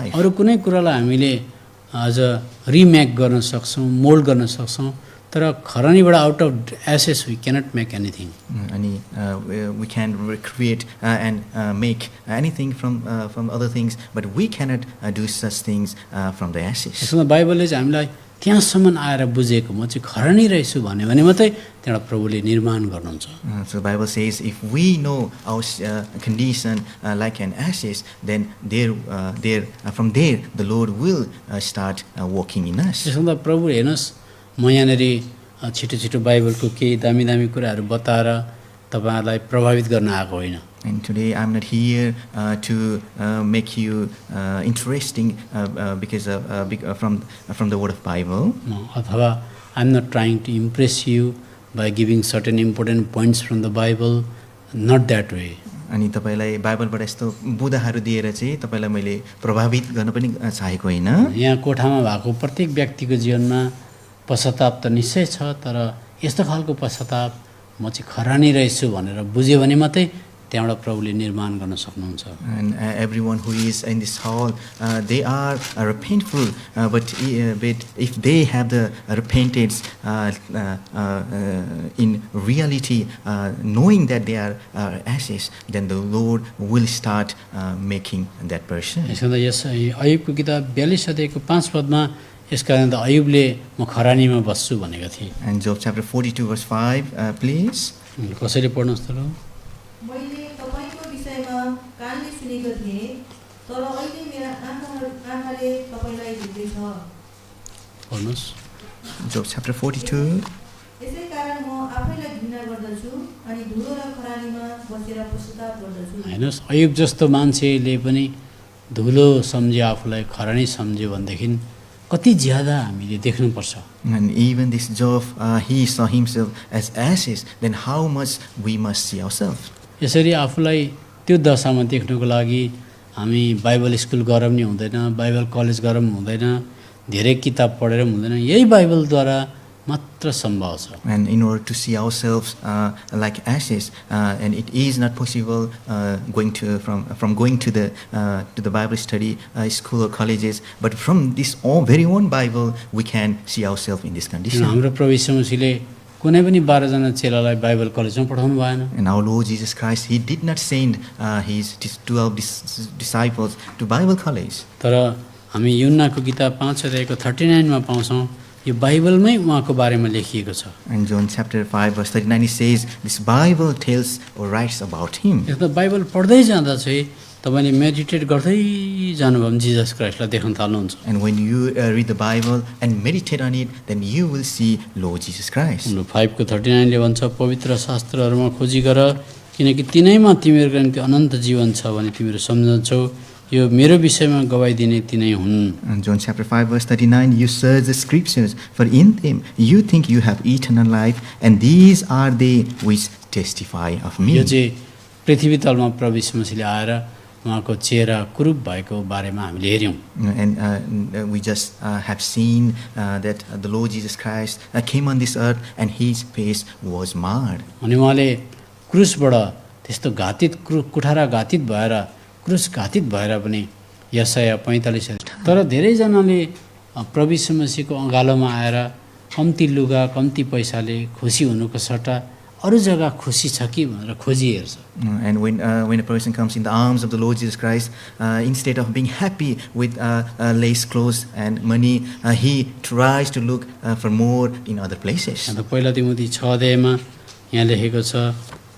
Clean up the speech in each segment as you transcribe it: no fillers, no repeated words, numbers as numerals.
life. अरु कुनै कुरालाई हामीले अझ रिमेक गर्न सक्छौं, मोल्ड गर्न सक्छौं, तर खरानीबाट out of ashes we cannot make anything. अनि we can recreate and make anything from other things, but we cannot do such things from the ashes. यसमा बाइबलले चाहिँ हामीलाई त्यहाँसम्म आएर बुझेको म चाहिँ खरानी रहेछु भन्यो भने मात्रै त्यहाँ प्रभुले निर्माण गर्नुहुन्छ. So the Bible says if we know our condition like an ashes, then from there the Lord will start working in us. त्यसमा प्रभु हेर्नुस्, म यहाँनेरि छिटो छिटो बाइबलको केही दामी दामी कुराहरू बताएर तपाईहरुलाई प्रभावित गर्न आएको होइन. And today I'm not here to make you interesting because from the word of Bible. अथवा I'm not trying to impress you by giving certain important points from the Bible, not that way. अनि तपाईलाई बाइबलबाट यस्तो बुँदाहरू दिएर चाहिँ तपाईलाई मैले प्रभावित गर्न पनि चाहेको होइन. यहाँ कोठामा भएको प्रत्येक व्यक्तिको जीवनमा पश्चाताप त निश्चय छ, तर यस्तो खालको पश्चाताप म चाहिँ खरानी रहेछु भनेर बुझ्यो भने मात्रै त्यहाँबाट प्रभुले निर्माण गर्न सक्नुहुन्छ. And everyone who is in this hall, they are repentful, but if they have the repentance in reality, knowing that they are ashes, then the Lord will start making that person. यसमा यस अयुबको किताब 42 अध्यायको 5 पदमा यसकारण त अयुबले म खरानीमा बस्छु भनेको थिए. And Job chapter 42 verse 5, please. कसैले पढ्नुहोस् त ल. मैले तपाईको विषयमा कानले सुनेको थिएँ, तर अहिले मेरा आँखाले तपाईलाई देख्दैछ. पढ्नुहोस्. Job chapter 42. यसै कारण म आफैलाई घृणा गर्दछु अनि धुलो र खरानीमा बसेर पश्चाताप गर्दछु. हैनस्, अयुब जस्तो मान्छेले पनि धुलो सम्झ्यो, आफूलाई खरानी सम्झ्यो भनेदेखि कति ज्यादा हामीले देख्नुपर्छ. And even this Job, he saw himself as ashes, then how much we must see ourselves. यसरी आफूलाई त्यो दशामा देख्नको लागि हामी बाइबल स्कुल गएर पनि हुँदैन, बाइबल कलेज गएर पनि हुँदैन, धेरै किताब पढेर पनि हुँदैन. यही बाइबलद्वारा मात्र सम्भव छ. And in order to see ourselves like ashes, and it is not possible going to the Bible study school or colleges, but from this very own Bible we can see ourselves in this condition. हाम्रो प्रभु यीशु मसीहले कुनै पनि 12 जना चेलालाई Bible कलेजमा पठाउनु भएन. And our Lord Jesus Christ, he did not send his 12 disciples to Bible college. तर हामी यूहन्नाको किताब 5 अध्यायको 39 मा पाउँछौं यो बाइबलमै उहाँको बारेमा लेखिएको छ. And John chapter 5 verse 39 it says this Bible tells or writes about him. यसमा बाइबल पढ्दै जाँदा चाहिँ तपाईले मेडिटेट गर्दै जानुभयो भने जीसस क्राइस्टलाई देख्न थाल्नुहुन्छ. And when you read the Bible and meditate on it, then you will see Lord Jesus Christ. 5 को 39 ले भन्छ पवित्र शास्त्रहरुमा खोजी गर किनकि तिनैमा तिमीहरुको निम्ति अनन्त जीवन छ भने तिमीहरु सम्झन्छौ. यो मेरो विषयमा गवाही दिने तिनै हुन्. And John chapter 5 verse 39, you search the scriptures, for in them you think you have eternal life, and these are they which testify of me. यो चाहिँ पृथ्वी तलमा प्रभु यीशु मसीहले आएर उहाँको चेहरा कुरूप भएको बारेमा हामीले हेर्यौं. And we just have seen that the Lord Jesus Christ came on this earth and his face was marred. अनि उहाँले क्रुसबाट त्यस्तो घातित कुठारा घातित भएर क्रुस घातित भएर पनि यशाया 45 तर धेरै जनाले प्रभु यीशु मसीहको अँगालोमा आएर कम्ती लुगा कम्ती पैसाले खुसी हुनुको सट्टा अरु जग्गा खुसी छ कि भनेर खोजी हेर्छ. And when a person comes in the arms of the Lord Jesus Christ, instead of being happy with lace clothes and money, he tries to look for more in other places. अन्त पहिला तिमोथी 6 अध्यायमा यहाँ लेखेको छ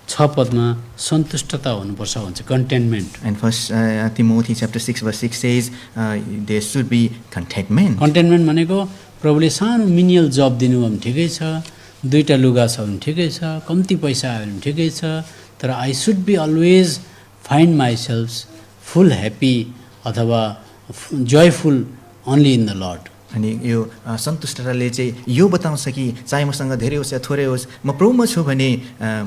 6 पदमा सन्तुष्टता हुनुपर्छ भन्छ, contentment. And first Timothy chapter 6 verse 6 says there should be contentment. Contentment भनेको प्रभुले सानो मिनियल जब दिनु भने ठिकै छ, दुईटा लुगा छ भने ठिकै छ, कम्ती पैसा आयो भने ठिकै छ, तर I should be always find myself full happy अथवा joyful only in the lord. अनि यो सन्तुष्टताले चाहिँ यो बताउँछ कि चाहे मसँग धेरै होस् या थोरै होस्, म प्रभुमा छु भने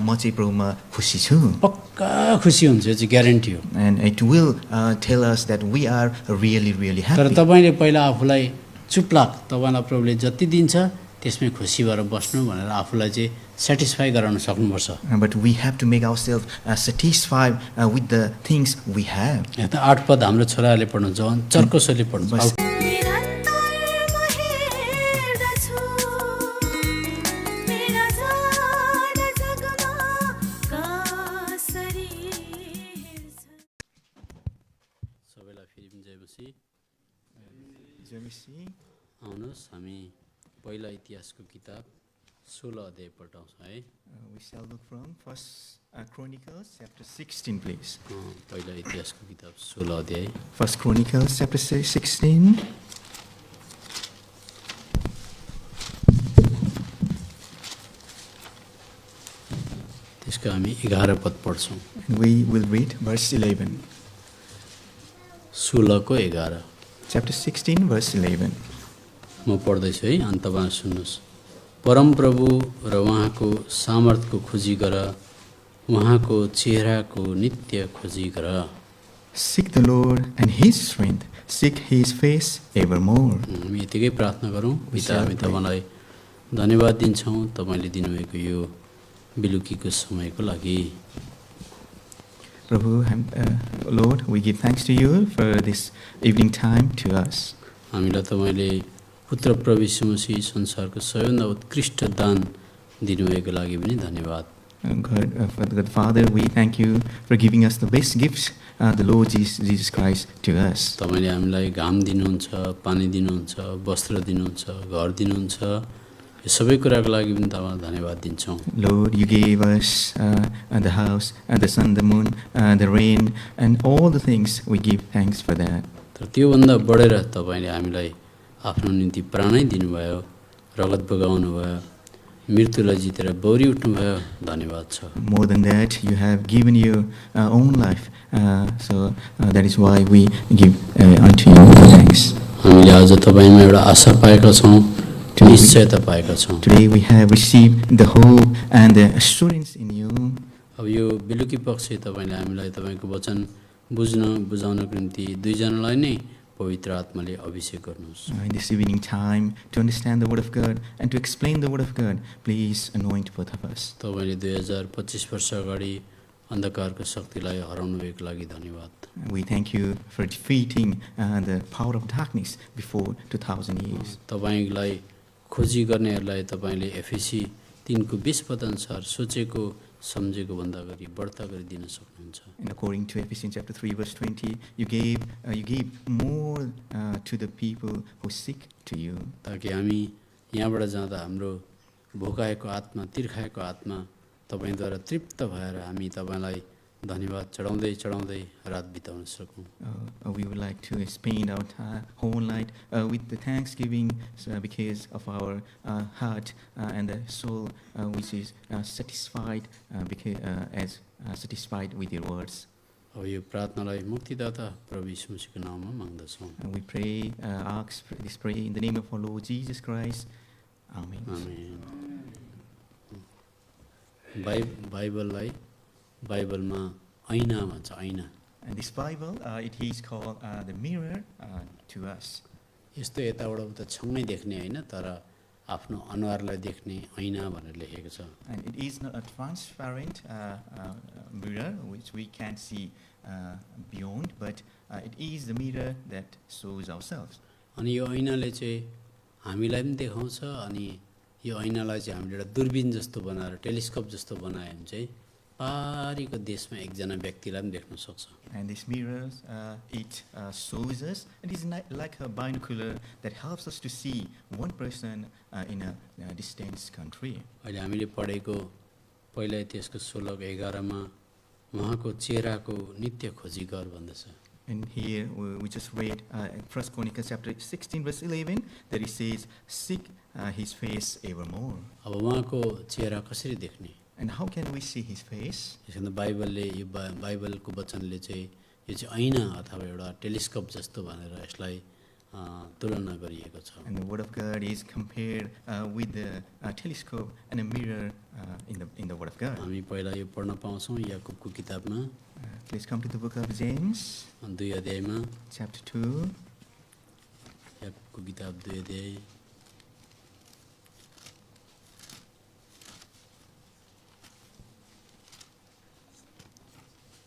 म चाहिँ प्रभुमा खुसी छु. पक्का खुसी हुन्छ, यो चाहिँ ग्यारेन्टी हो. And it will tell us that we are really तर happy. तपाईले पहिला आफूलाई चुपलाक, तपाईलाई प्रभुले जति दिन्छ त्यसमै खुसी भएर बस्नु भनेर आफूलाई चाहिँ सेटिस्फाई गराउन सक्नुपर्छ। But we have to make ourselves satisfied with the things we have. यहाँ त 8 पद हाम्रो छोराहरूले पढ्नुहुन्छ, चर्कोसोले पढ्नुहुन्छ। Verse- सबैलाई फेरि पनि जय मसीह। Shall we see? आउनुहोस् हामी पहिला इतिहासको किताब 16 अध्याय पल्टाउँछौँ है। We shall look from First Chronicles chapter 16, please. पहिला इतिहासको किताब 16 अध्याय। First Chronicles chapter 16. त्यसको हामी 11 पद पढ्छौँ। And we will read verse 11. 16 को 11। Chapter 16, verse 11. म पढ्दैछु है, अनि तपाईँ सुन्नुहोस्। परमप्रभु र उहाँको सामर्थ्यको खोजी गर, उहाँको चेहराको नित्य खोजी गर। Seek the Lord and His strength. Seek His face evermore. हामी यतिकै प्रार्थना गरौँ। पिता, हामी pray. तपाईँलाई धन्यवाद दिन्छौँ तपाईँले दिनुभएको यो बेलुकीको समयको लागि। Prabhu, Lord, we give thanks to you for this evening time to us. हामीलाई तपाईँले पुत्र प्रभु यीशु मसीह संसारको सबैभन्दा उत्कृष्ट दान दिनुभएको लागि पनि धन्यवाद। God, Father, we thank you for giving us the best gifts, the Lord Jesus Christ, to us. तपाईँले हामीलाई घाम दिनुहुन्छ, पानी दिनुहुन्छ, वस्त्र दिनुहुन्छ, घर दिनुहुन्छ। यो सबै कुराको लागि पनि तपाईँलाई धन्यवाद दिन्छौँ। Lord, you gave us the house, the sun, the moon, the rain, and all the things. We give thanks for that. तर त्योभन्दा बढेर तपाईँले हामीलाई आफ्नो निम्ति प्राणै दिनुभयो, रगत बगाउनु भयो, मृत्युलाई जितेर बौरी उठ्नुभयो। धन्यवाद छ। More than that, you have given your own life. So that is why we give unto you thanks. हामीले आज तपाईँमा एउटा आशा पाएका छौँ, निश्चयता पाएका छौँ। Today we have received the hope and the assurance in you. अब यो बेलुकी पक्ष तपाईँले हामीलाई तपाईँको वचन बुझाउनको निम्ति दुईजनालाई नै पवित्र आत्माले अभिषेक गर्नुहोस्। In this evening time, to understand the Word of God and to explain the Word of God, please anoint both of us. तपाईँले 2025 वर्ष अगाडि अन्धकारको शक्तिलाई हराउनु भएको लागि धन्यवाद। We thank you for defeating the power of darkness before 2000 years. तपाईँलाई खोजी गर्नेहरूलाई तपाईँले एफएसी 3 को 20 पद अनुसार सोचेको सम्झेको भन्दा गरी बढ्ता गरिदिन सक्नुहुन्छ। And according to Ephesians chapter 3 verse 20, you gave more to the people who seek to you. ताकि हामी यहाँबाट जाँदा हाम्रो भोकाएको आत्मा, तिर्खाएको आत्मा तपाईँद्वारा तृप्त भएर हामी तपाईँलाई धन्यवाद चढाउँदै चढाउँदै रात बिताउन सकौँ। We would like to spend our whole night with the thanksgiving because of our heart and the soul which is satisfied as satisfied with your words. अब यो प्रार्थनालाई मुक्तिदाता प्रभु यीशु मसीहको नाममा माग्दछौँ। And we pray, ask this prayer in the name of our Lord Jesus Christ. Amen. आमेन। बाइबलमा ऐना भन्छ, ऐना। And this Bible, it is called the mirror to us. यस्तो यताबाट उता छङ्गै देख्ने होइन, तर आफ्नो अनुहारलाई देख्ने ऐना भनेर लेखेको छ। And it is not a transparent mirror which we can see beyond, but it is the mirror that shows ourselves. अनि यो ऐनाले चाहिँ हामीलाई पनि देखाउँछ, अनि यो ऐनालाई चाहिँ हामीले एउटा दूरबीन जस्तो बनाएर टेलिस्कोप जस्तो बनायो भने चाहिँ पारीको देशमा एकजना व्यक्तिलाई पनि देख्न सक्छ। And this mirror, it shows us, it is like a binocular that helps us to see one person in a distant country. अहिले हामीले पढेको पहिला त्यसको 16 को 11 मा उहाँको चेहराको नित्य खोजी गर भन्दछ। And here we just read 1 Chronicles chapter 16 verse 11 that it says, seek his face evermore. अब उहाँको चेहरा कसरी देख्ने? And how can we see his face? यसमा बाइबलले यो बाइबलको वचनले चाहिँ यो चाहिँ ऐना अथवा एउटा टेलिस्कोप जस्तो भनेर यसलाई तुलना गरिएको छ। And the word of God is compared with the telescope and a mirror in the word of God. हामी पहिला यो पढ्न पाउँछौँ याकुबको किताबमा Please come to the book of James 2 अध्यायमा, chapter 2. याकुबको किताब 2 अध्याय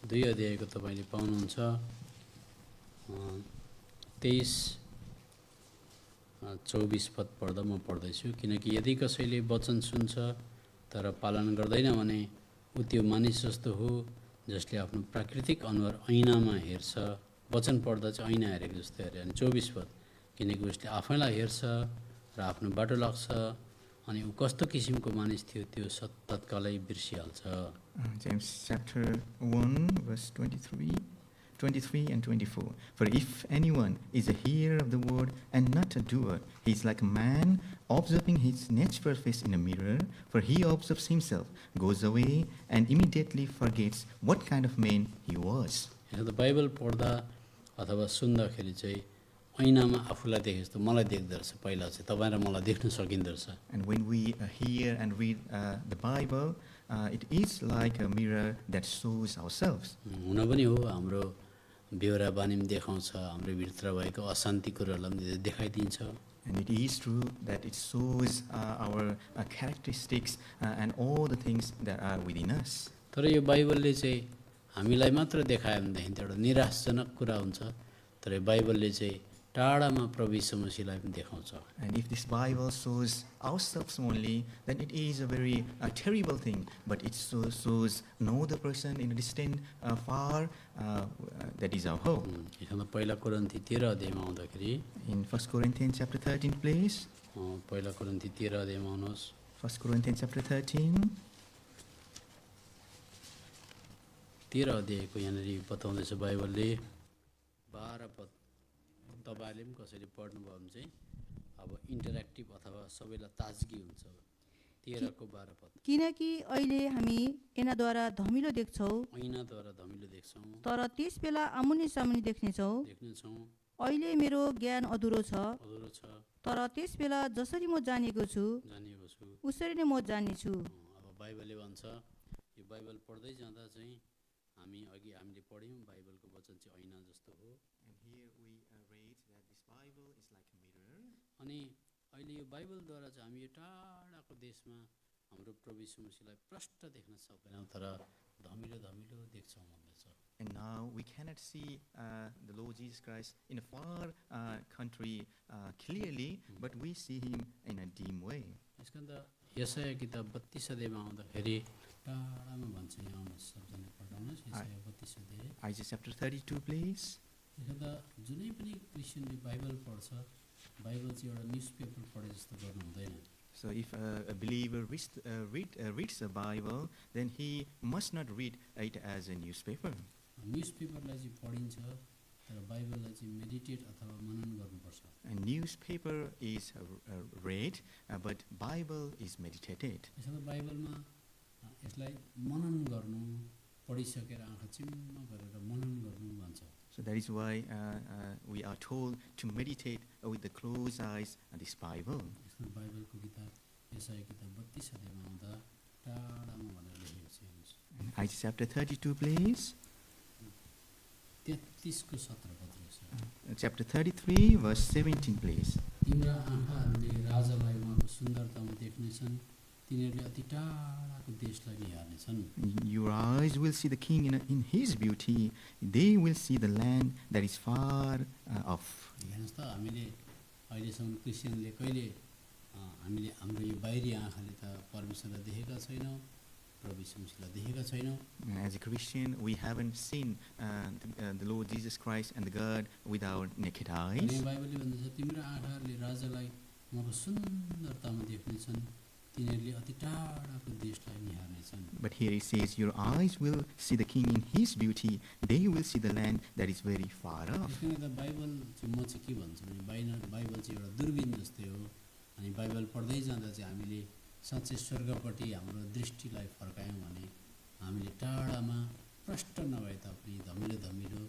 2 अध्यायको तपाईँले पाउनुहुन्छ 23-24 पद पढ्दा म पढ्दैछु। किनकि यदि कसैले वचन सुन्छ तर पालन गर्दैन भने ऊ त्यो मानिस जस्तो हो जसले आफ्नो प्राकृतिक अनुहार ऐनामा हेर्छ। वचन पढ्दा चाहिँ ऐना हेरेको जस्तो हेरे। अनि 24 पद, किनकि उसले आफैलाई हेर्छ र आफ्नो बाटो लाग्छ अनि ऊ कस्तो किसिमको मानिस थियो त्यो तत्कालै बिर्सिहाल्छ। James chapter 1 verse 23 and 24. For if anyone is a hearer of the word and not a doer, he is like a man observing his natural face in a mirror. For he observes himself, goes away, and immediately forgets what kind of man he was. यहाँ त Bible पढ्दा अथवा सुन्दाखेरि चाहिँ ऐनामा आफूलाई देखे जस्तो मलाई देख्दो रहेछ। पहिला चाहिँ तपाईँ र मलाई देख्न सकिँदो रहेछ। And when we hear and read the Bible, it is like a mirror that shows ourselves. हुन पनि हो, हाम्रो बेहोरा बानी पनि देखाउँछ, हाम्रो भित्र भएको अशान्ति कुराहरूलाई पनि देखाइदिन्छ। And it is true that it shows our characteristics and all the things that are within us. तर यो बाइबलले चाहिँ हामीलाई मात्र देखायो भनेदेखि त एउटा निराशजनक कुरा हुन्छ। तर यो बाइबलले चाहिँ टाढामा प्रभु यीशु मसीहलाई पनि देखाउँछ। And if this Bible shows ourselves only, then it is a very terrible thing. But it shows no other person in a distant, far, that is our hope. यहाँ पहिला कोरिन्थी 13 अध्यायमा आउँदाखेरि In 1 Corinthians chapter 13, please. पहिला कोरिन्थी 13 अध्यायमा आउनुहोस्। 1 Corinthians chapter 13. 13 अध्यायको यहाँनिर बताउँदैछ बाइबलले 12 पद। तपाईँहरूले पनि कसैले पढ्नुभयो भने चाहिँ अब इन्टरेक्टिभ अथवा सबैलाई ताजगी हुन्छ। 13 को 12 पद। किनकि अहिले हामी ऐनाद्वारा धमिलो देख्छौँ, ऐनाद्वारा धमिलो देख्छौँ, तर त्यस बेला आमुनी सामुनी देख्नेछौँ। देख्नेछौँ, अहिले मेरो ज्ञान अधुरो छ, अधुरो छ, तर त्यस बेला जसरी म जानेको छु जानिएको छु। उसरी नै म जान्नेछु। अब बाइबलले भन्छ, यो बाइबल पढ्दै जाँदा चाहिँ हामीले पढ्यौँ बाइबलको वचन चाहिँ ऐना जस्तो हो। And here we read that this Bible is like a mirror. अनि अहिले यो बाइबलद्वारा चाहिँ हामी यो टाढाको देशमा हाम्रो प्रभु यीशु मसीहलाई प्रष्ट देख्न सक्दैनौँ, तर धमिलो धमिलो देख्छौँ भन्दैछ। And now we cannot see the Lord Jesus Christ in a far country clearly, but we see him in a dim way. यस कारण त यशाया किताब 32 अध्यायमा आउँदाखेरि टाढामा भन्छ। यहाँ आउनुहोस्, सबजना पढाउनुहोस् यशाया 32 अध्याय। Isaiah chapter 32, please. यसो त जुनै पनि क्रिस्चियनले बाइबल पढ्छ, बाइबल चाहिँ एउटा न्युज पेपर पढे जस्तो गर्नु हुँदैन। So if a believer reads the Bible, then he must not read it as a newspaper. News पेपरलाई चाहिँ पढिन्छ, तर बाइबललाई चाहिँ मेडिटेट अथवा मनन गर्नुपर्छ। A newspaper is read, but Bible is meditated. यसो त बाइबलमा यसलाई मनन गर्नु, पढिसकेर आँखा चिम्म गरेर मनन गर्नु भन्छ। So that is why we are told to meditate with the closed eyes on this Bible. यसमा बाइबलको किताब यशाया किताब 32 अध्यायमा आउँदा टाढामा भनेर लेखेको छ। हेर्नुहोस्, Isaiah chapter 32, please. 33 को 17 पद रहेछ। Chapter 33, verse 17, please. तिम्रा आँखाहरूले राजालाई उहाँको सुन्दरतामा देख्नेछन्, तिनीहरूले अति टाढाको देशलाई निहार्नेछन्। Your eyes will see the king in his beauty. They will see the land that is far off. हेर्नुहोस् त, हामीले अहिलेसम्म क्रिस्चियनले कहिले हामीले हाम्रो यो बाहिरी आँखाले त परमेश्वरलाई देखेका छैनौँ, प्रभु यीशु मसीहलाई देखेका छैनौँ। As a Christian, we haven't seen the Lord Jesus Christ and the God with our naked अनि eyes. बाइबलले भन्दछ, तिम्रो आँखाहरूले राजालाई उहाँको सुन्दरतामा देख्नेछन्, तिनीहरूले अति टाढाको देशलाई निहार्नेछन्। But here it says, your eyes will see the king in his beauty. They will see the land that is very far off. त्यसकारण त बाइबल चाहिँ म चाहिँ के भन्छु भने बाइबल चाहिँ एउटा दूरबीन जस्तै हो। अनि बाइबल पढ्दै जाँदा चाहिँ हामीले साँच्चै स्वर्गपट्टि हाम्रो दृष्टिलाई फर्कायौँ भने हामीले टाढामा प्रष्ट नभए तापनि धमिलो धमिलो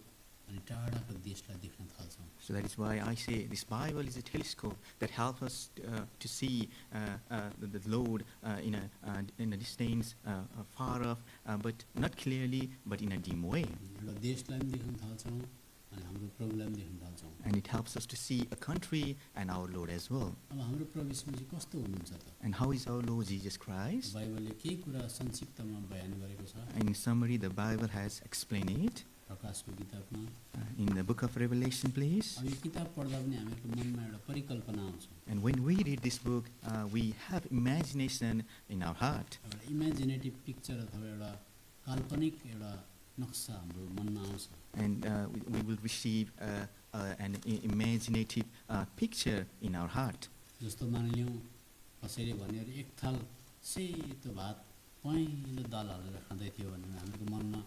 अनि टाढाको देशलाई देख्न थाल्छौँ। So that is why I say this Bible is a telescope that helps us to see the Lord in a distance, far off, but not clearly, but in a dim way. एउटा देशलाई पनि देख्न थाल्छौँ, अनि हाम्रो प्रभुलाई पनि देख्न थाल्छौँ। And it helps us to see a country and our Lord as well. अब हाम्रो प्रभु यीशु मसीह कस्तो हुनुहुन्छ त? And how is our Lord Jesus Christ? बाइबलले केही कुरा संक्षिप्तमा बयान गरेको छ In summary, the Bible has explained it. प्रकाशको किताबमा। In the book of Revelation, please. अब यो किताब पढ्दा पनि हामीहरूको मनमा एउटा परिकल्पना आउँछ, And when we read this book, we have imagination in our heart. एउटा इमेजिनेटिभ पिक्चर अथवा एउटा काल्पनिक एउटा नक्सा हाम्रो मनमा आउँछ। And we will receive an imaginative picture in our heart. जस्तो मानिलिउँ कसैले भनेर एक थाल सेतो भात पहेँलो दाल हालेर खाँदै थियो भने हाम्रो मनमा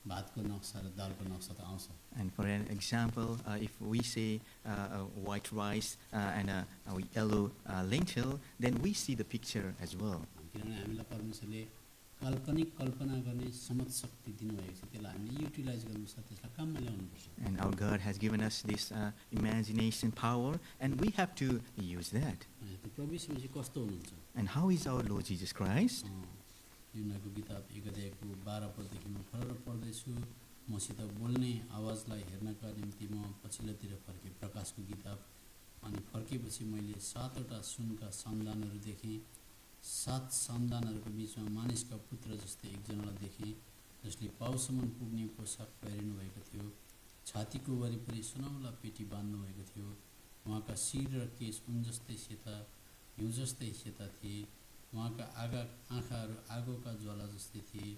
भातको नक्सा र दालको नक्सा त आउँछ। And for an example, if we say white rice and a yellow lentil, then we see the picture as well. किनभने हामीलाई परमेश्वरले काल्पनिक कल्पना गर्ने समझ शक्ति दिनुभएको छ, त्यसलाई हामीले युटिलाइज गर्नुपर्छ, त्यसलाई काममा ल्याउनुपर्छ। And our God has given us this imagination power, and we have to use that. त्यो प्रभु यीशु मसीह कस्तो हुनुहुन्छ? And how is our Lord Jesus Christ? युहन्नाको किताब 1 अध्यायको 12 पददेखि म फरक पढ्दैछु। मसित बोल्ने आवाजलाई हेर्नका निम्ति म पछिल्लोतिर फर्केँ। प्रकाशको किताब। अनि फर्केपछि मैले 7वटा सुनका सामदानहरू देखेँ। 7 सामदानहरूको बिचमा मानिसका पुत्र जस्तै एकजनालाई देखेँ, जसले पाउसम्म पुग्ने पोसाक पहिरिनु भएको थियो। छातीको वरिपरि सुनौला पेटी बाँध्नु भएको थियो। उहाँका शिर र केश उन जस्तै सेता, हिउँ जस्तै सेता थिए। उहाँका आँखाहरू आगोका ज्वाला जस्तै थिए।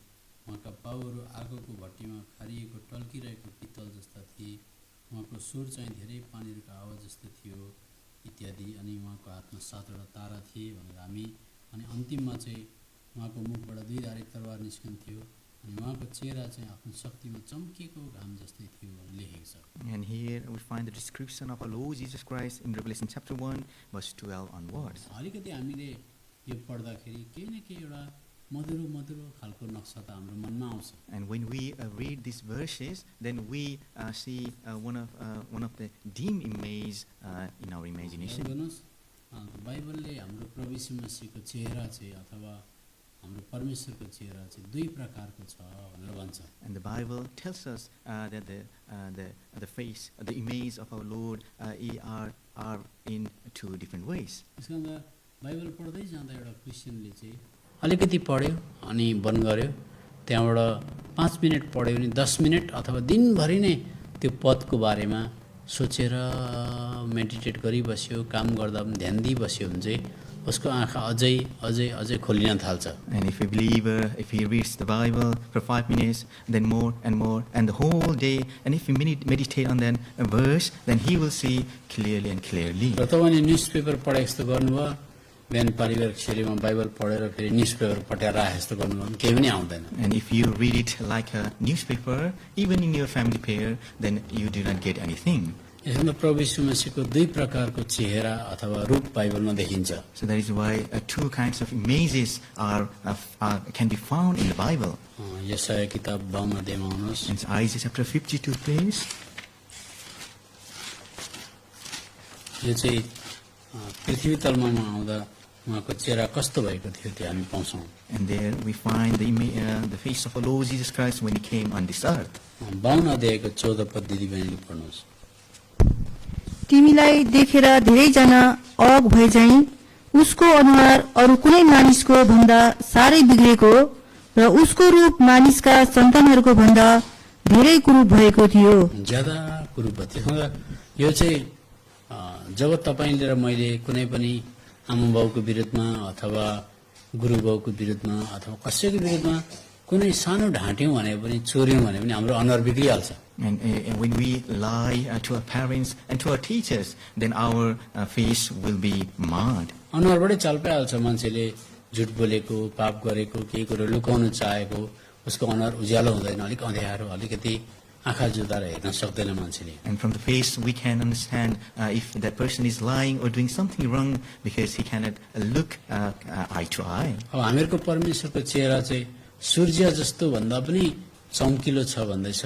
उहाँका पाउहरू आगोको भट्टीमा खारिएको टल्किरहेको पित्तल जस्ता थिए। उहाँको स्वर चाहिँ धेरै पानीहरूको आवाज जस्तो थियो इत्यादि। अनि उहाँको हातमा 7वटा तारा थिए भनेर हामी। अनि अन्तिममा चाहिँ उहाँको मुखबाट 2 धारे तरवार निस्कन्थ्यो। अनि उहाँको चेहरा चाहिँ आफ्नो शक्तिमा चम्किएको घाम जस्तै थियो भनेर लेखेको छ। And here we find the description of our Lord Jesus Christ in Revelation chapter 1, verse 12 onwards. अलिकति हामीले यो पढ्दाखेरि केही न केही एउटा मधुरो मधुरो खालको नक्सा त हाम्रो मनमा आउँछ। And when we read these verses, then we see one of the dim image in our imagination. हेर्नुहोस्, बाइबलले हाम्रो प्रभु यीशु मसीहको चेहरा चाहिँ अथवा हाम्रो परमेश्वरको चेहरा चाहिँ 2 प्रकारको छ भनेर भन्छ। And the Bible tells us that the face, the image of our Lord are in 2 different ways. त्यसकारण बाइबल पढ्दै जाँदा एउटा क्रिस्चियनले चाहिँ अलिकति पढ्यो अनि बन्द गर्यो, त्यहाँबाट 5 मिनट पढ्यो भने 10 मिनट अथवा दिनभरि नै त्यो पदको बारेमा सोचेर मेडिटेट गरिबस्यो, काम गर्दा पनि ध्यान दिइबस्यो भने चाहिँ उसको आँखा अझै अझै अझै खोलिन थाल्छ। And if a believer, if he reads the Bible for 5 minutes, then more, and the whole day, and if he meditate on that verse, then he will see clearly and clearly. र तपाईँले newspaper पढे जस्तो गर्नुभयो, बिहान पारिवारिक शैलीमा Bible पढेर फेरि न्युजपेपर पढेर राखे जस्तो गर्नुभयो भने केही पनि आउँदैन। And if you read it like a newspaper, even in your family prayer, then you do not get anything. यसमा प्रभु यीशु मसीहको 2 प्रकारको चेहरा अथवा रूप बाइबलमा देखिन्छ। So that is why 2 kinds of images can be found in the Bible. यशाया किताब 52 अध्यायमा आउनुहोस्। In Isaiah chapter 52, please. यो चाहिँ पृथ्वी तलमा आउँदा उहाँको चेहरा कस्तो भएको थियो त्यो हामी पाउँछौँ। And there we find the face of our Lord Jesus Christ when he came on this earth. 52 अध्यायको 14 पद दिदीबहिनीले पढ्नुहोस्। तिमीलाई देखेर धेरैजना अग भएझैं उसको अनुहार अरू कुनै मानिसको भन्दा साह्रै बिग्रेको र उसको रूप मानिसका सन्तानहरूको भन्दा धेरै कुरूप भएको थियो। ज्यादा कुरूप थियो। यो चाहिँ जब तपाईँले र मैले कुनै पनि आमाबाउको विरुद्धमा अथवा गुरुबाउको विरुद्धमा अथवा कसैको विरुद्धमा कुनै सानो ढाँट्यौँ भने पनि चोर्यौँ भने पनि हाम्रो अनुहार बिग्रिहाल्छ। And when we lie to our parents and to our teachers, then our face will be marred. अनुहारबाटै चाल पाइहाल्छ मान्छेले झुट बोलेको, पाप गरेको, केही कुरो लुकाउन चाहेको, उसको अनुहार उज्यालो हुँदैन, अलिक अँध्यारो, अलिकति आँखा जुदाएर हेर्न सक्दैन मान्छेले। And from the face we can understand if that person is lying or doing something wrong because he cannot look eye to eye. अब हामीहरूको परमेश्वरको चेहरा चाहिँ सूर्य जस्तो भन्दा पनि चम्किलो छ भन्दैछ,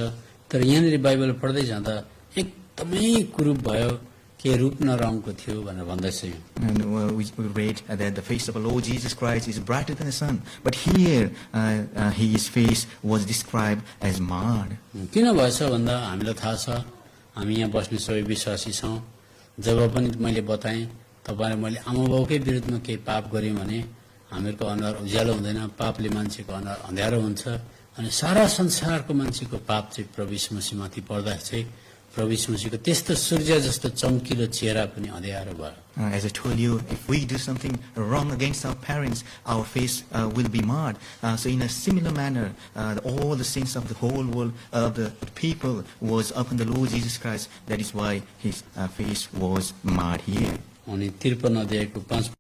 तर यहाँनिर बाइबल पढ्दै जाँदा एकदमै कुरूप भयो, के रूप न रङको थियो भनेर भन्दैछ। And we read that the face of our Lord Jesus Christ is brighter than the sun, but here his face was described as marred. किन भएछ भन्दा हामीलाई थाहा छ हामी यहाँ बस्ने सबै विश्वासी छौँ। जब पनि मैले बताएँ तपाईँलाई मैले आमाबाउकै विरुद्धमा केही पाप गऱ्यौँ भने हामीहरूको अनुहार उज्यालो हुँदैन, पापले मान्छेको अनुहार अँध्यारो हुन्छ। अनि सारा संसारको मान्छेको पाप चाहिँ प्रभु यीशु मसीहमाथि पर्दा चाहिँ प्रभु यीशु मसीहको त्यस्तो सूर्य जस्तो चम्किलो चेहरा पनि अँध्यारो भयो। As I told you, if we do something wrong against our parents, our face will be marred. So in a similar manner, all the sins of the whole world, of the people, was upon the Lord Jesus Christ. That is why his face was marred here. अनि 53 अध्यायको 5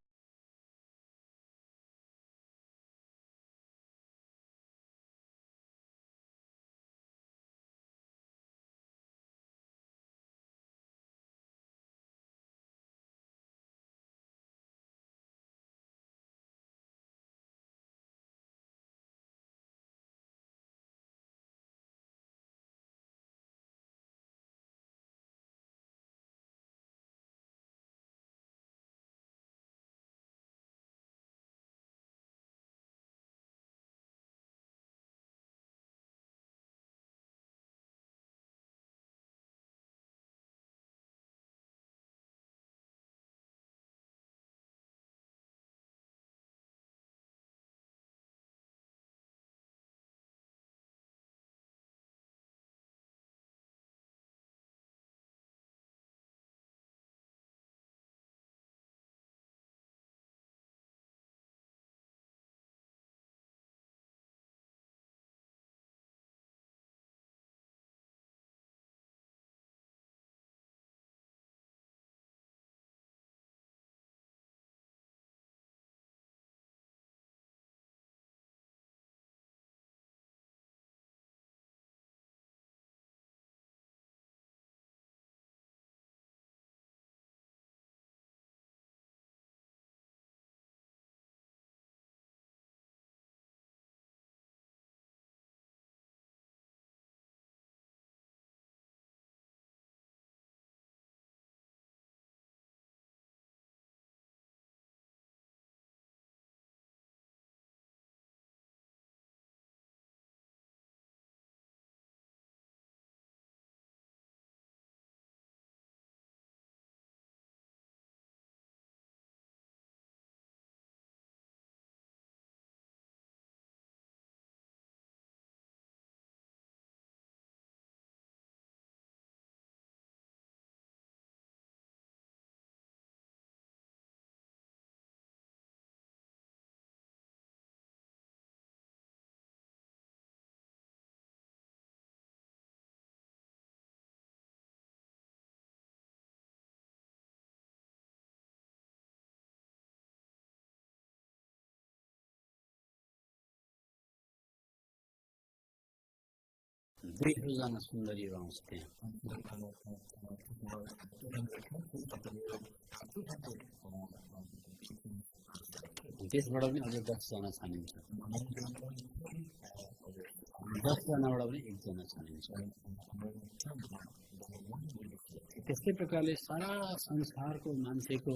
200 सुन्दरीहरू आउँछ त्यहाँ। त्यसबाट पनि अझै 10 जना छानिन्छ। 10 जनाबाट पनि 1 जना छानिन्छ। त्यस्तै प्रकारले सारा संसारको मान्छेको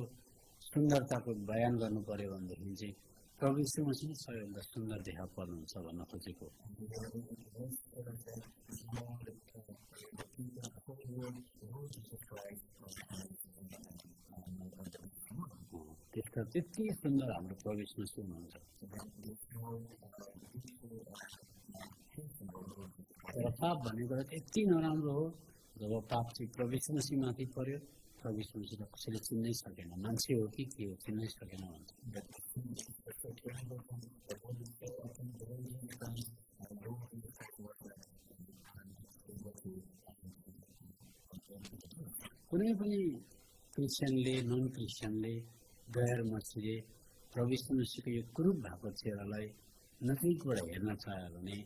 सुन्दरताको बयान गर्नु पर्यो भनेदेखि चाहिँ प्रभु यीशु मसीह सबैभन्दा सुन्दर देखा पर्नुहुन्छ भन्न खोजेको। त्यसका त्यति सुन्दर हाम्रो प्रभु यीशु मसीह हुनुहुन्छ। तर पाप भनेको यति नराम्रो हो, जब पाप चाहिँ प्रभु यीशु मसीहमाथि पर्यो, प्रभु यीशु मसीहलाई कसैले चिन्नै सकेन, मान्छे हो कि के हो चिन्नै सकेन भन्छ। कुनै पनि क्रिस्चियनले नन क्रिस्चियनले गैर मसीले प्रभु यीशु मसीहको यो क्रुब भएको चेहरालाई नजिकबाट हेर्न चाह्यो भने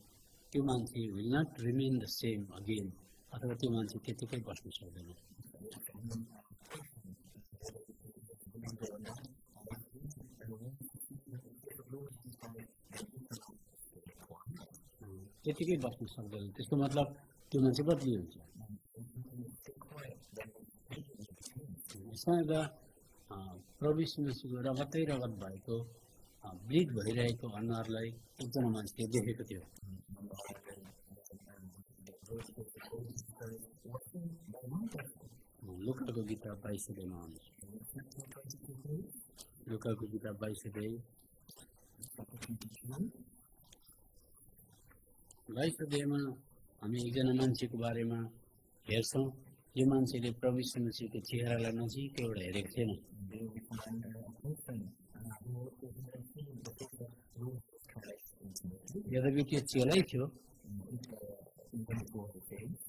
त्यो मान्छे will not remain the same again, अथवा त्यो मान्छे त्यतिकै बस्न सक्दैन। त्यतिकै बस्न सक्दैन, त्यसको मतलब त्यो मान्छे बदली हुन्छ। यसमा एउटा प्रभु यीशु मसीहको रगतै रगत भएको ब्लिड भइरहेको अनुहारलाई एकजना मान्छेले देखेको थियो। लुकाको किताब 22 अध्यायमा आउनुहोस्। लुकाको किताब 22 अध्याय 22 अध्यायमा हामी एकजना मान्छेको बारेमा हेर्छौँ। यो मान्छेले प्रभु यीशु मसीहको चेहरालाई नजिकैबाट हेरेको थिएन। यद्यपि त्यो चेलै थियो,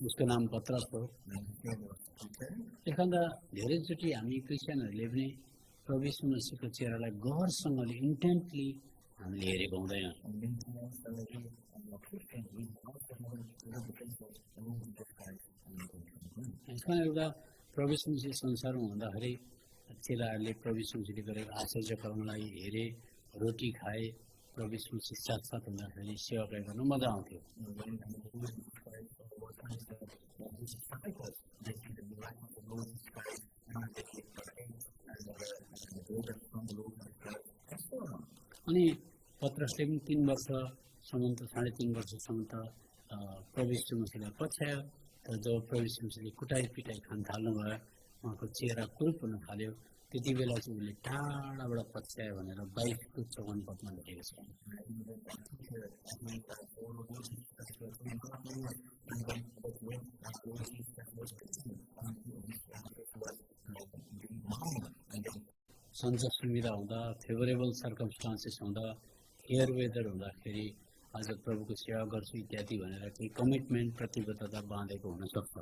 उसको नाम पत्रस हो। देखा धेरैचोटि हामी क्रिस्चियनहरूले पनि प्रभु यीशु मसीहको चेहरालाई गहरसँगले इन्टेन्टली हामीले हेरेको हुँदैन। यसमा एउटा प्रभु यीशु मसीह संसारमा हुँदाखेरि चेलाहरूले प्रभु यीशु मसीहले गरेको आश्चर्य कर्मलाई हेरे, रोटी खाए, प्रभु यीशु मसीह साथसाथ हुँदाखेरि सेवाकाई गर्न मजा आउँथ्यो। अनि पत्रसले पनि 3 वर्षसम्म त 3.5 वर्षसम्म त प्रभु यीशु मसीहलाई पछ्यायो। तर जब प्रभु यीशु मसीहले कुटाइ पिटाइ खान थाल्नुभयो, उहाँको चेहरा कुरूप हुन थाल्यो, त्यति बेला चाहिँ उसले टाढाबाट पछ्यायो भनेर 22को 54 पदमा लेखेको छ। सन्चो सुविधा हुँदा, फेभरेबल सर्कमस्टान्सेस हुँदा, फेयर वेदर हुँदाखेरि आज प्रभुको सेवा गर्छु इत्यादि भनेर केही कमिटमेन्ट प्रतिबद्धता बाँधेको हुनसक्छ।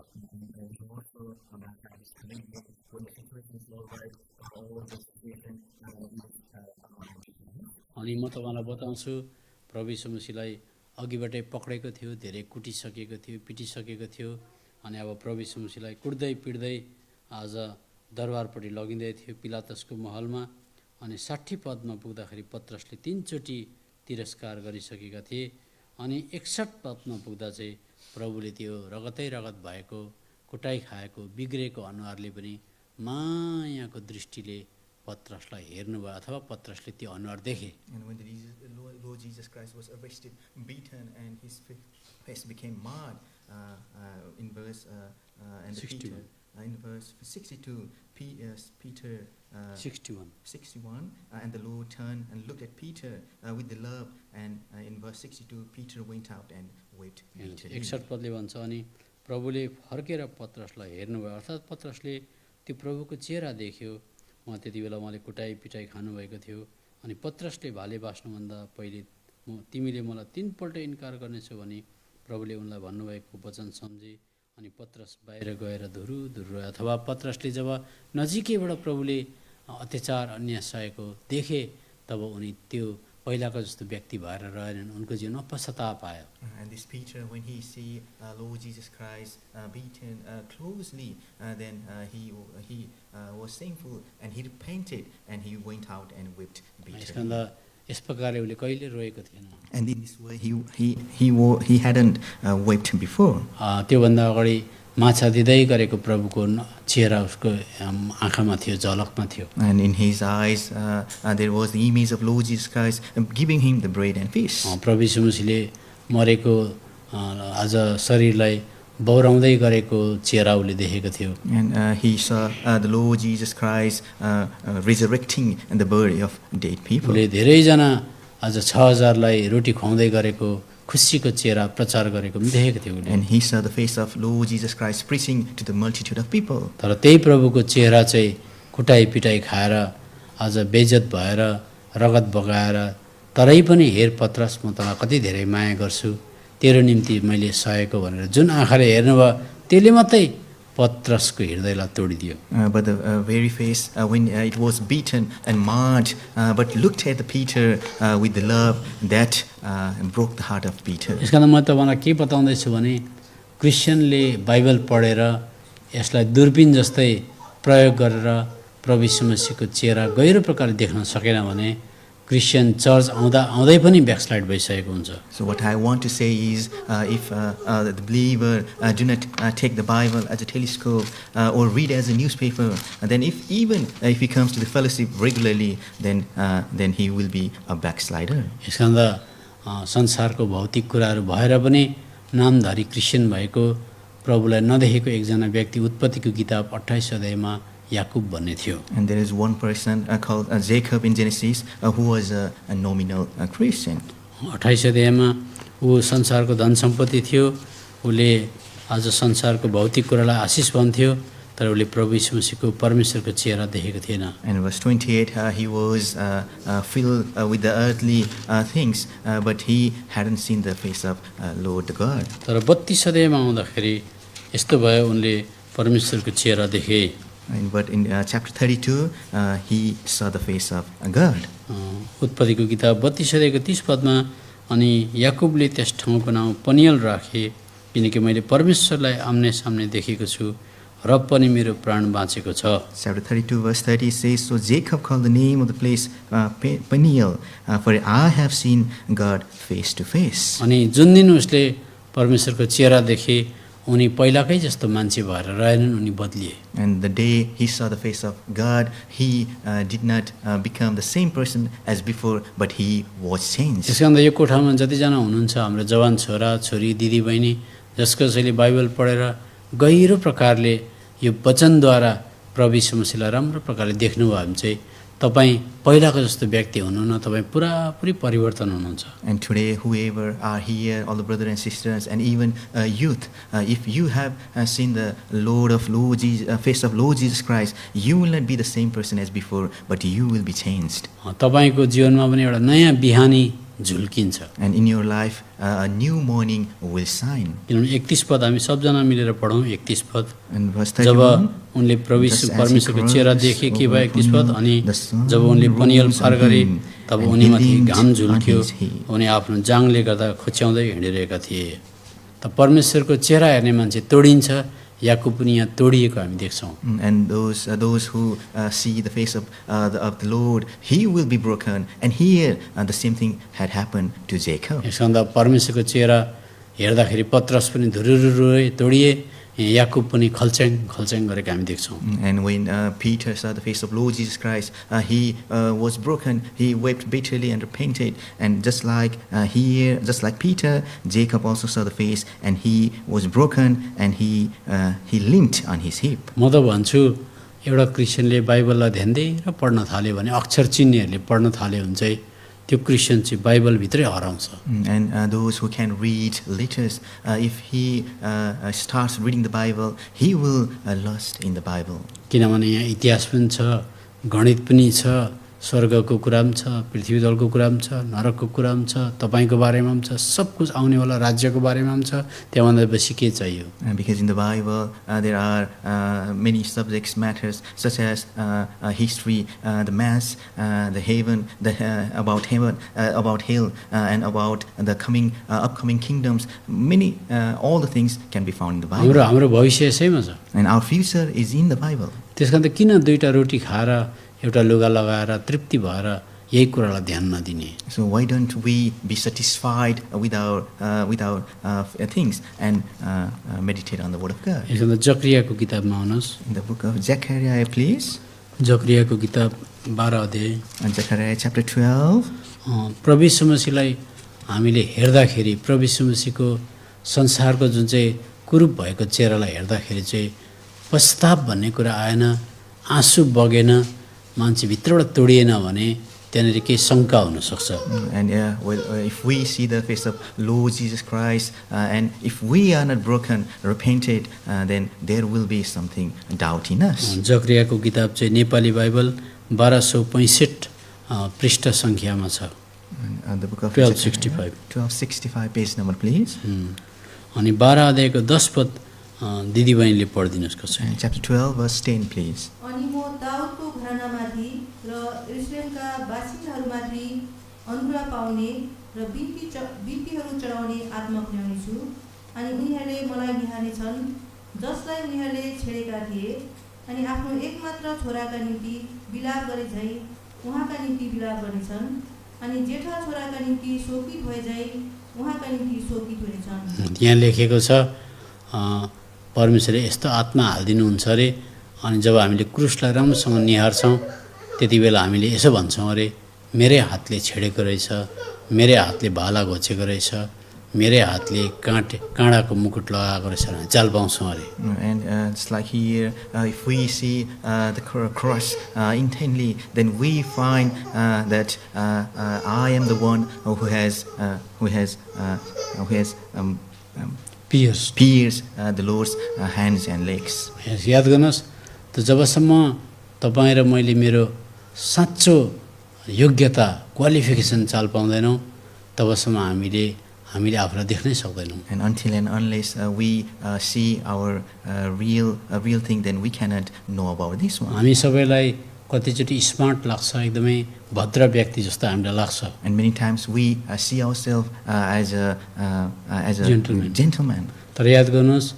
अनि म तपाईँलाई बताउँछु, प्रभु यीशु मसीहलाई अघिबाटै पक्रेको थियो, धेरै कुटिसकेको थियो, पिटिसकेको थियो। अनि अब प्रभु यीशु मसीहलाई कुट्दै पिट्दै आज दरबारपट्टि लगिँदै थियो पिलातसको महलमा। अनि 60 पदमा पुग्दाखेरि पत्रसले 3 चोटि तिरस्कार गरिसकेका थिए। अनि 61 पदमा पुग्दा चाहिँ प्रभुले त्यो रगतै रगत भएको, कुटाइ खाएको, बिग्रेको अनुहारले पनि मायाको दृष्टिले पत्रसलाई हेर्नुभयो, अथवा पत्रसले त्यो अनुहार देखे। And when the Lord Jesus Christ was arrested, beaten, and his face became marred, in verse and 61. Peter, in verse 62, Peter 61, and the Lord turned and looked at Peter with the love, and in verse 62, Peter went out and wept bitterly. 61 पदले भन्छ, अनि प्रभुले फर्केर पत्रसलाई हेर्नुभयो, अर्थात् पत्रसले त्यो प्रभुको चेहरा देख्यो। उहाँ त्यति बेला उहाँले कुटाइ पिटाइ खानुभएको थियो। अनि पत्रसले भाले बाँच्नुभन्दा पहिले तिमीले मलाई 3 पल्ट इन्कार गर्नेछौ भने प्रभुले उनलाई भन्नुभएको वचन सम्झे। अनि पत्रस बाहिर गएर धुरु धुरु, अथवा पत्रसले जब नजिकैबाट प्रभुले अत्याचार अन्याय सहेको देखे, तब उनी त्यो पहिलाको जस्तो व्यक्ति भएर रहेनन्, उनको जीवनमा पश्चाताप आयो। And this Peter, when he see Lord Jesus Christ beaten closely, then he was thankful and he repented and he went out and wept bitterly. यस प्रकारले उसले कहिले रोएको थिएन। And in this way he hadn't wept before. त्योभन्दा अगाडि माछा दिँदै गरेको प्रभुको चेहरा उसको आँखामा थियो, झलकमा थियो। And in his eyes there was the image of Lord Jesus Christ giving him the bread and fish. प्रभु यीशु मसीहले मरेको आज शरीरलाई बौराउँदै गरेको चेहरा उसले देखेको थियो। And he saw the Lord Jesus Christ resurrecting the body of dead people. उसले धेरैजना आज 6000लाई रोटी खुवाउँदै गरेको खुसीको चेहरा प्रचार गरेको पनि देखेको थियो उसले। And he saw the face of Lord Jesus Christ preaching to the multitude of people. तर त्यही प्रभुको चेहरा चाहिँ कुटाइ पिटाइ खाएर आज बेइज्जत भएर रगत बगाएर, तरै पनि हेर पत्रस, म तँलाई कति धेरै माया गर्छु, तेरो निम्ति मैले सहेको भनेर जुन आँखाले हेर्नुभयो, त्यसले मात्रै पत्रसको हृदयलाई तोडिदियो। But the very face when it was beaten and marred, but looked at the Peter with the love that broke the heart of Peter. यसका म तपाईँलाई के बताउँदैछु भने, क्रिस्चियनले बाइबल पढेर यसलाई दूरबीन जस्तै प्रयोग गरेर प्रभु यीशु मसीहको चेहरा गहिरो प्रकारले देख्न सकेन भने क्रिस्चियन चर्च आउँदै पनि ब्याकस्लाइड भइसकेको हुन्छ। So what I want to say is, if the believer do not take the Bible as a telescope or read as a newspaper, then if he comes to the fellowship regularly, then he will be a backslider. यसका संसारको भौतिक कुराहरू भएर पनि नामधारी Christian भएको प्रभुलाई नदेखेको एकजना व्यक्ति उत्पत्तिको किताब 28 अध्यायमा याकुब भन्ने थियो। And there is one person called Jacob in Genesis who was a nominal Christian. 28 अध्यायमा ऊ संसारको धन सम्पत्ति थियो, उसले आज संसारको भौतिक कुरालाई आशिष भन्थ्यो, तर उसले प्रभु यीशु मसीहको परमेश्वरको चेहरा देखेको थिएन। And verse 28, he was filled with the earthly things, but he hadn't seen the face of Lord God. तर 32 अध्यायमा आउँदाखेरि यस्तो भयो, उनले परमेश्वरको चेहरा देखे। But in chapter 32, he saw the face of God. उत्पत्तिको किताब 32 अध्यायको 30 पदमा अनि याकुबले त्यस ठाउँको नाम पनियल राखे, किनकि मैले परमेश्वरलाई आम्ने सामने देखेको छु र पनि मेरो प्राण बाँचेको छ। Chapter 32 verse 30 says, So Jacob called the name of the place Peniel, for I have seen God face to face. अनि जुन दिन उसले परमेश्वरको चेहरा देखे, उनी पहिलाकै जस्तो मान्छे भएर रहेनन्, उनी बदलिए। And the day he saw the face of God, he did not become the same person as before, but he was changed. त्यसकारण यो कोठामा जतिजना हुनुहुन्छ हाम्रो जवान छोरा छोरी दिदी बहिनी, जसकसैले बाइबल पढेर गहिरो प्रकारले यो वचनद्वारा प्रभु यीशु मसीहलाई राम्रो प्रकारले देख्नुभयो भने चाहिँ तपाईँ पहिलाको जस्तो व्यक्ति हुनुहुन्न, तपाईँ पुरापुरी परिवर्तन हुनुहुन्छ। And today, whoever are here, all the brothers and sisters, and even youth, if you have seen the face of Lord Jesus Christ, you will not be the same person as before, but you will be changed. तपाईको जीवनमा पनि एउटा नयाँ बिहानी झुल्किन्छ। And in your life, a new morning will shine. किनभने 31 पद हामी सबजना मिलेर पढौँ। 31 पद, And verse जब 31, उनले प्रभु just as he परमेश्वरको चेहरा crossed देखे के over भयो। 31 पद, Peniel, अनि the sun जब उनले पनियल rose पार on गरे him, तब and उनीमाथि he घाम leaned झुल्क्यो, on his heel. उनी आफ्नो जाङले गर्दा खोच्याउँदै हिँडिरहेका थिए। त परमेश्वरको चेहरा हेर्ने मान्छे तोडिन्छ, याकुब पनि यहाँ तोडिएको हामी देख्छौँ। And those who see the face of the Lord, he will be broken. And here, the same thing had happened to Jacob. यसभन्दा परमेश्वरको चेहरा हेर्दाखेरि पत्रस पनि धुरुरुरुए तोडिए, याकुब पनि खल्च्याङ खल्च्याङ गरेको हामी देख्छौँ। And when Peter saw the face of Lord Jesus Christ, he was broken. He wept bitterly and repented. And just like Peter, Jacob also saw the face, and he was broken, and he limped on his hip. म त भन्छु एउटा क्रिस्चियनले बाइबललाई ध्यान दिएर पढ्न थाल्यो भने, अक्षर चिन्नेहरूले पढ्न थाल्यो भने चाहिँ त्यो क्रिस्चियन चाहिँ बाइबलभित्रै हराउँछ। And those who can read letters, if he starts reading the Bible, he will lost in the Bible. किनभने यहाँ इतिहास पनि छ, गणित पनि छ, स्वर्गको कुरा पनि छ, पृथ्वी तलको कुरा पनि छ, नरकको कुरा पनि छ, तपाईँको बारेमा पनि छ, सब कुछ आउनेवाला राज्यको बारेमा पनि छ। त्यहाँभन्दा बेसी के चाहियो? Because in the Bible there are many subjects matters such as history, the mass, the heaven, about heaven, about hell, and about the upcoming kingdoms. Many all the things can be found in the Bible. हाम्रो भविष्य यसैमा छ। And our future is in the Bible. त्यसकारण त किन दुईटा रोटी खाएर एउटा लुगा लगाएर तृप्ति भएर यही कुरालाई ध्यान नदिने? So why don't we be satisfied with our things and meditate on the Word of God? यसो त जकरियाको किताबमा आउनुहोस्। In the book of Zechariah, please. जकरियाको किताब 12 अध्याय। And Zechariah chapter 12. प्रभु यीशु मसीहलाई हामीले हेर्दाखेरि, प्रभु यीशु मसीहको संसारको जुन चाहिँ कुरूप भएको चेहरालाई हेर्दाखेरि चाहिँ पश्चाताप भन्ने कुरा आएन, आँसु बगेन, मान्छे भित्रबाट तोडिएन भने त्यहाँनिर केही शङ्का हुनसक्छ। And if we see the face of Lord Jesus Christ, and if we are not broken, repented, then there will be something doubt in us. जकरियाको किताब चाहिँ नेपाली बाइबल 1265 पृष्ठ सङ्ख्यामा छ। The book of 1265 1265 page number, please. अनि 12 अध्यायको 10 पद दिदीबहिनीले पढिदिनुहोस् कसरी। And chapter 12 verse 10, please. अनि म दाउदको घरानामाथि र इस्राएलका बासिन्दाहरूमाथि अनुग्रह पाउने र बिन्तीहरू चढाउने आत्मा पुर्याउनेछु। अनि उनीहरूले मलाई बिहानेछन्, जसलाई उनीहरूले छेडेका थिए, अनि आफ्नो एकमात्र छोराका निम्ति विलाप गरे झै उहाँका निम्ति विलाप गर्नेछन्, अनि जेठा छोराका निम्ति शोकित भए झै उहाँका निम्ति शोकित हुनेछन्। यहाँ लेखेको छ परमेश्वरले यस्तो आत्मा हालिदिनुहुन्छ अरे, अनि जब हामीले क्रुसलाई राम्रोसँग निहार्छौँ त्यति बेला हामीले यसो भन्छौँ, अरे मेरै हातले छेडेको रहेछ, मेरै हातले भाला घोचेको रहेछ, मेरै हातले काँडाको मुकुट लगाएको रहेछ भने चाल पाउँछौँ अरे। And it's like here, if we see the cross intently, then we find that I am the one who has pierced the Lord's hands and legs. याद गर्नुहोस्, त जबसम्म तपाईँ र मैले मेरो साँचो योग्यता क्वालिफिकेसन चाल पाउँदैनौँ तबसम्म हामीले आफूलाई देख्नै सक्दैनौँ। And until and unless we see our real thing, then we cannot know about this one. हामी सबैलाई कतिचोटि स्मार्ट लाग्छ, एकदमै भद्र व्यक्ति जस्तो हामीलाई लाग्छ। And many times we see ourselves as a gentleman. तर याद गर्नुहोस्,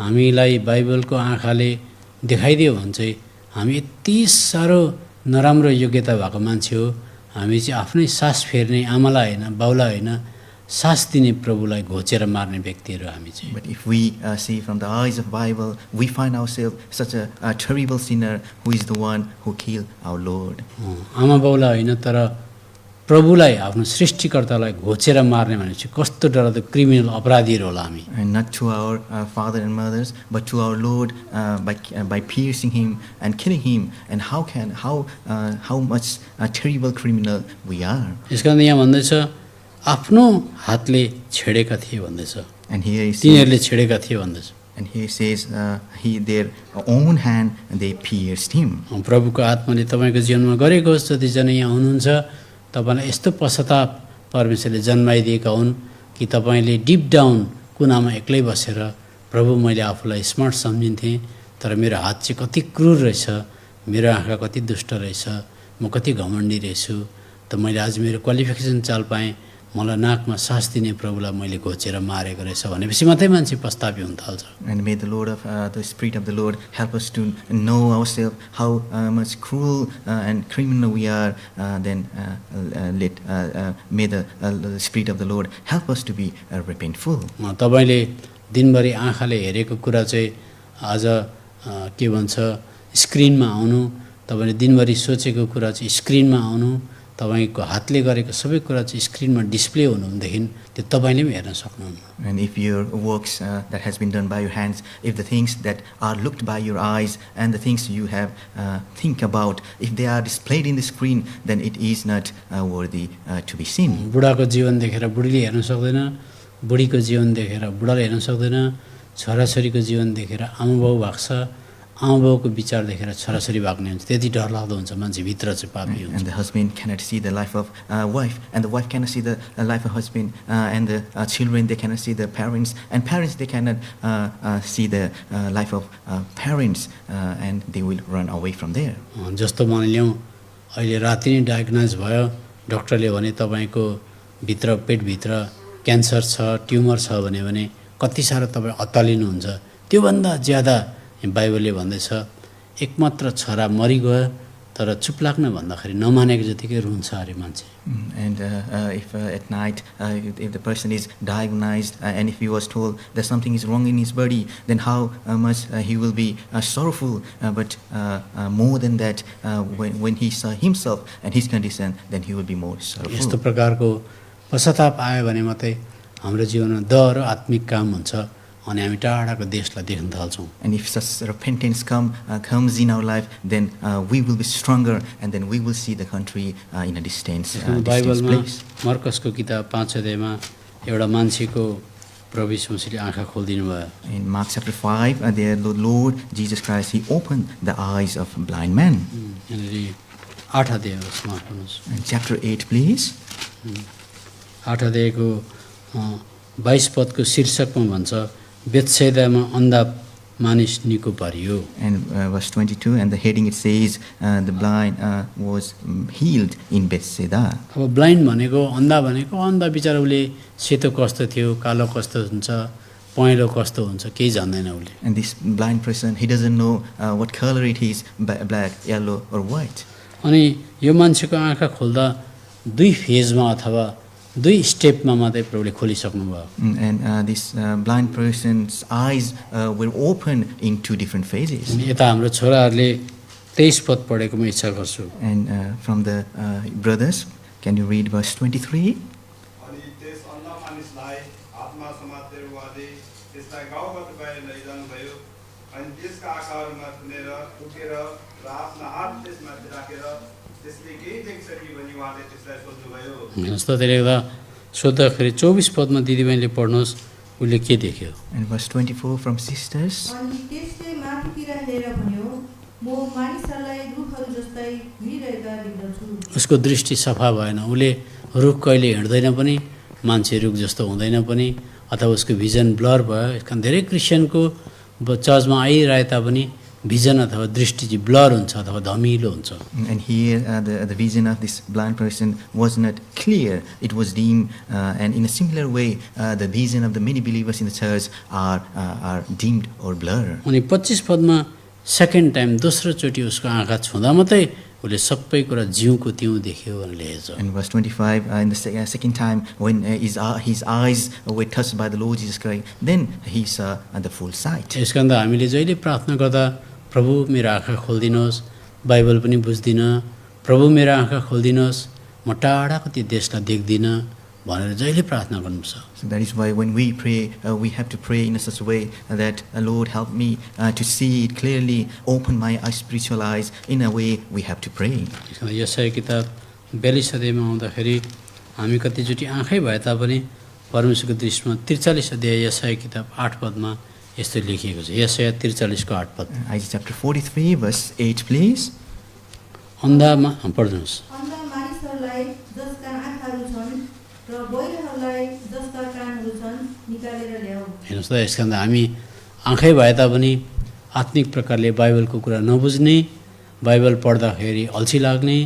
हामीलाई बाइबलको आँखाले देखाइदियो भने चाहिँ हामी यति साह्रो नराम्रो योग्यता भएको मान्छे हो। हामी चाहिँ आफ्नै सास फेर्ने आमालाई होइन, बाउलाई होइन, सास दिने प्रभुलाई घोचेर मार्ने व्यक्तिहरू हामी चाहिँ। But if we see from the eyes of Bible, we find ourselves such a terrible sinner who is the one who killed our Lord. आमा बाउलाई होइन, तर प्रभुलाई, आफ्नो सृष्टिकर्तालाई घोचेर मार्ने भनेपछि कस्तो डरलाग्दो क्रिमिनल अपराधीहरू होला हामी। And not to our father and mothers, but to our Lord by piercing him and killing him. And how much a terrible criminal we are. यसकारण यहाँ भन्दैछ आफ्नो हातले छेडेका थिए भन्दैछ, And here he says, तिनीहरूले छेडेका थिए भन्दैछ। and here he says, their own hand they pierced him. प्रभुको आत्माले तपाईँको जीवनमा गरेको होस्। जतिजना यहाँ हुनुहुन्छ तपाईँलाई यस्तो पश्चाताप परमेश्वरले जन्माइदिएका हुन् कि तपाईँले डिप डाउन कुनामा एक्लै बसेर प्रभु मैले आफूलाई स्मार्ट सम्झिन्थेँ, तर मेरो हात चाहिँ कति क्रूर रहेछ, मेरो आँखा कति दुष्ट रहेछ, म कति घमण्डी रहेछु, त मैले आज मेरो क्वालिफिकेसन चाल पाएँ, मलाई नाकमा सास दिने प्रभुलाई मैले घोचेर मारेको रहेछ भनेपछि मात्रै मान्छे पस्तापी हुन थाल्छ। And may the Spirit of the Lord help us to know ourselves how much cruel and criminal we are. Then may the Spirit of the Lord help us to be repentful. तपाईँले दिनभरि आँखाले हेरेको कुरा चाहिँ आज के भन्छ स्क्रिनमा आउनु, तपाईँले दिनभरि सोचेको कुरा चाहिँ स्क्रिनमा आउनु, तपाईँको हातले गरेको सबै कुरा चाहिँ स्क्रिनमा डिस्प्ले हुनुहुँदेखि त्यो तपाईँले पनि हेर्न सक्नुहुन्न। And if your works that has been done by your hands, if the things that are looked by your eyes and the things you have think about, if they are displayed in the screen, then it is not worthy to be seen. बुढाको जीवन देखेर बुढीले हेर्न सक्दैन, बुढीको जीवन देखेर बुढाले हेर्न सक्दैन, छोराछोरीको जीवन देखेर आमाबाउ भाग्छ, आमाबाउको विचार देखेर छोराछोरी भाग्ने हुन्छ। त्यति डरलाग्दो हुन्छ, मान्छे भित्र चाहिँ पापी हुन्छ। And the husband cannot see the life of wife, and the wife cannot see the life of husband, and the children, they cannot see the parents, and parents, they cannot see the life of parents, and they will run away from there. जस्तो मानिलिउँ अहिले राति नै diagnose भयो, डक्टरले भने तपाईँको भित्र पेटभित्र क्यान्सर छ, ट्युमर छ भने कति साह्रो तपाईँ अत्तालिनुहुन्छ। त्योभन्दा ज्यादा बाइबलले भन्दैछ एकमात्र छोरा मरिगयो तर चुप लाग्न भन्दाखेरि नमानेको जतिकै रुन्छ अरे मान्छे। And if at night, if the person is diagnosed and if he was told that something is wrong in his body, then how much he will be sorrowful. But more than that, when he saw himself and his condition, then he will be more sorrowful. यस्तो प्रकारको पश्चाताप आयो भने मात्रै हाम्रो जीवनमा दर आत्मिक काम हुन्छ अनि हामी टाढाको देशलाई देख्न थाल्छौँ। And if such repentance comes in our life, then we will be stronger, and then we will see the country in a distance बाइबलमा place. मर्कसको किताब 5 अध्यायमा एउटा मान्छेको प्रभु यीशु मसीहले आँखा खोलिदिनु भयो। In Mark chapter 5, there the Lord Jesus Christ, he opened the eyes of a blind man. यहाँनिर 8 अध्याय होस् माफ गर्नुहोस्। And chapter 8, please. 8 अध्यायको 22 पदको शीर्षकमा भन्छ बेत्सेदामा अन्धा मानिस निको पारियो। And verse 22, and the heading it says, the blind was healed in Bethsaida. अब ब्लाइन्ड भनेको अन्धा भनेको अन्धा बिचरा उसले सेतो कस्तो थियो, कालो कस्तो हुन्छ, पहेँलो कस्तो हुन्छ केही जान्दैन उसले। And this blind person, he doesn't know what color it is, black, yellow, or white. अनि यो मान्छेको आँखा खोल्दा दुई फेजमा अथवा दुई स्टेपमा मात्रै प्रभुले खोलिसक्नु भयो। And this blind person's eyes were open in two different phases. अनि यता हाम्रो छोराहरूले 23 पद पढेको म इच्छा गर्छु। And from the brothers, can you read verse 23? अनि त्यस अन्ध मानिसलाई अनि त्यसका आँखाहरूमा थुनेर उठेर र आफ्ना हात त्यसमाथि राखेर त्यसले केही देख्छ कि भनी उहाँले त्यसलाई सोध्नुभयो। हेर्नुहोस् त त्यसले गर्दा सोद्धाखेरि 24 पदमा दिदीबहिनीले पढ्नुहोस् उसले के देख्यो। And verse 24 from sisters. अनि त्यसले माथितिर हेरेर भन्यो, म मानिसहरूलाई रुखहरू जस्तै हिँडिरहेका देख्दछु। उसको दृष्टि सफा भएन, उसले रुख कहिले हिँड्दैन पनि, मान्छे रुख जस्तो हुँदैन पनि, अथवा उसको भिजन ब्लर भयो। यस कारण धेरै क्रिस्चियनको चर्चमा आइरहे तापनि भिजन अथवा दृष्टि चाहिँ ब्लर हुन्छ अथवा धमिलो हुन्छ। And here the vision of this blind person was not clear. It was dim, and in a similar way, the vision of the many believers in the church are dimmed or blurred. अनि 25 पदमा second time दोस्रोचोटि उसको आँखा छुँदा मात्रै उसले सबै कुरा जिउको तिउँ देख्यो भनेर लेखेछ। And verse 25, in the second time, when his eyes were touched by the Lord Jesus Christ, then he saw the full sight. यस कारण हामीले जहिले प्रार्थना गर्दा प्रभु मेरो आँखा खोलिदिनुहोस्, बाइबल पनि बुझ्दिनँ, प्रभु मेरो आँखा खोलिदिनुहोस्, म टाढाको त्यो देशलाई देख्दिनँ भनेर जहिले प्रार्थना गर्नुपर्छ। So that is why when we pray, we have to pray in such a way that, Lord, help me to see it clearly, open my spiritual eyes. In a way, we have to pray. यशाया किताब 42 अध्यायमा आउँदाखेरि हामी कतिचोटि आँखै भए तापनि परमेश्वरको दृष्टिमा 43 अध्याय यशाया किताब 8 पदमा यस्तो लेखिएको छ। यशाया 43 को 8 पद। Isaiah chapter 43, verse 8, please. अन्धामा पढ्नुहोस्। अन्ध मानिसहरूलाई जसका आँखाहरू छन् र बहिरहरूलाई जसका कानहरू छन् निकालेर ल्याऊ। हेर्नुहोस् त, यस कारण हामी आँखै भए तापनि आत्मिक प्रकारले बाइबलको कुरा नबुझ्ने, बाइबल पढ्दाखेरि अल्छी लाग्ने,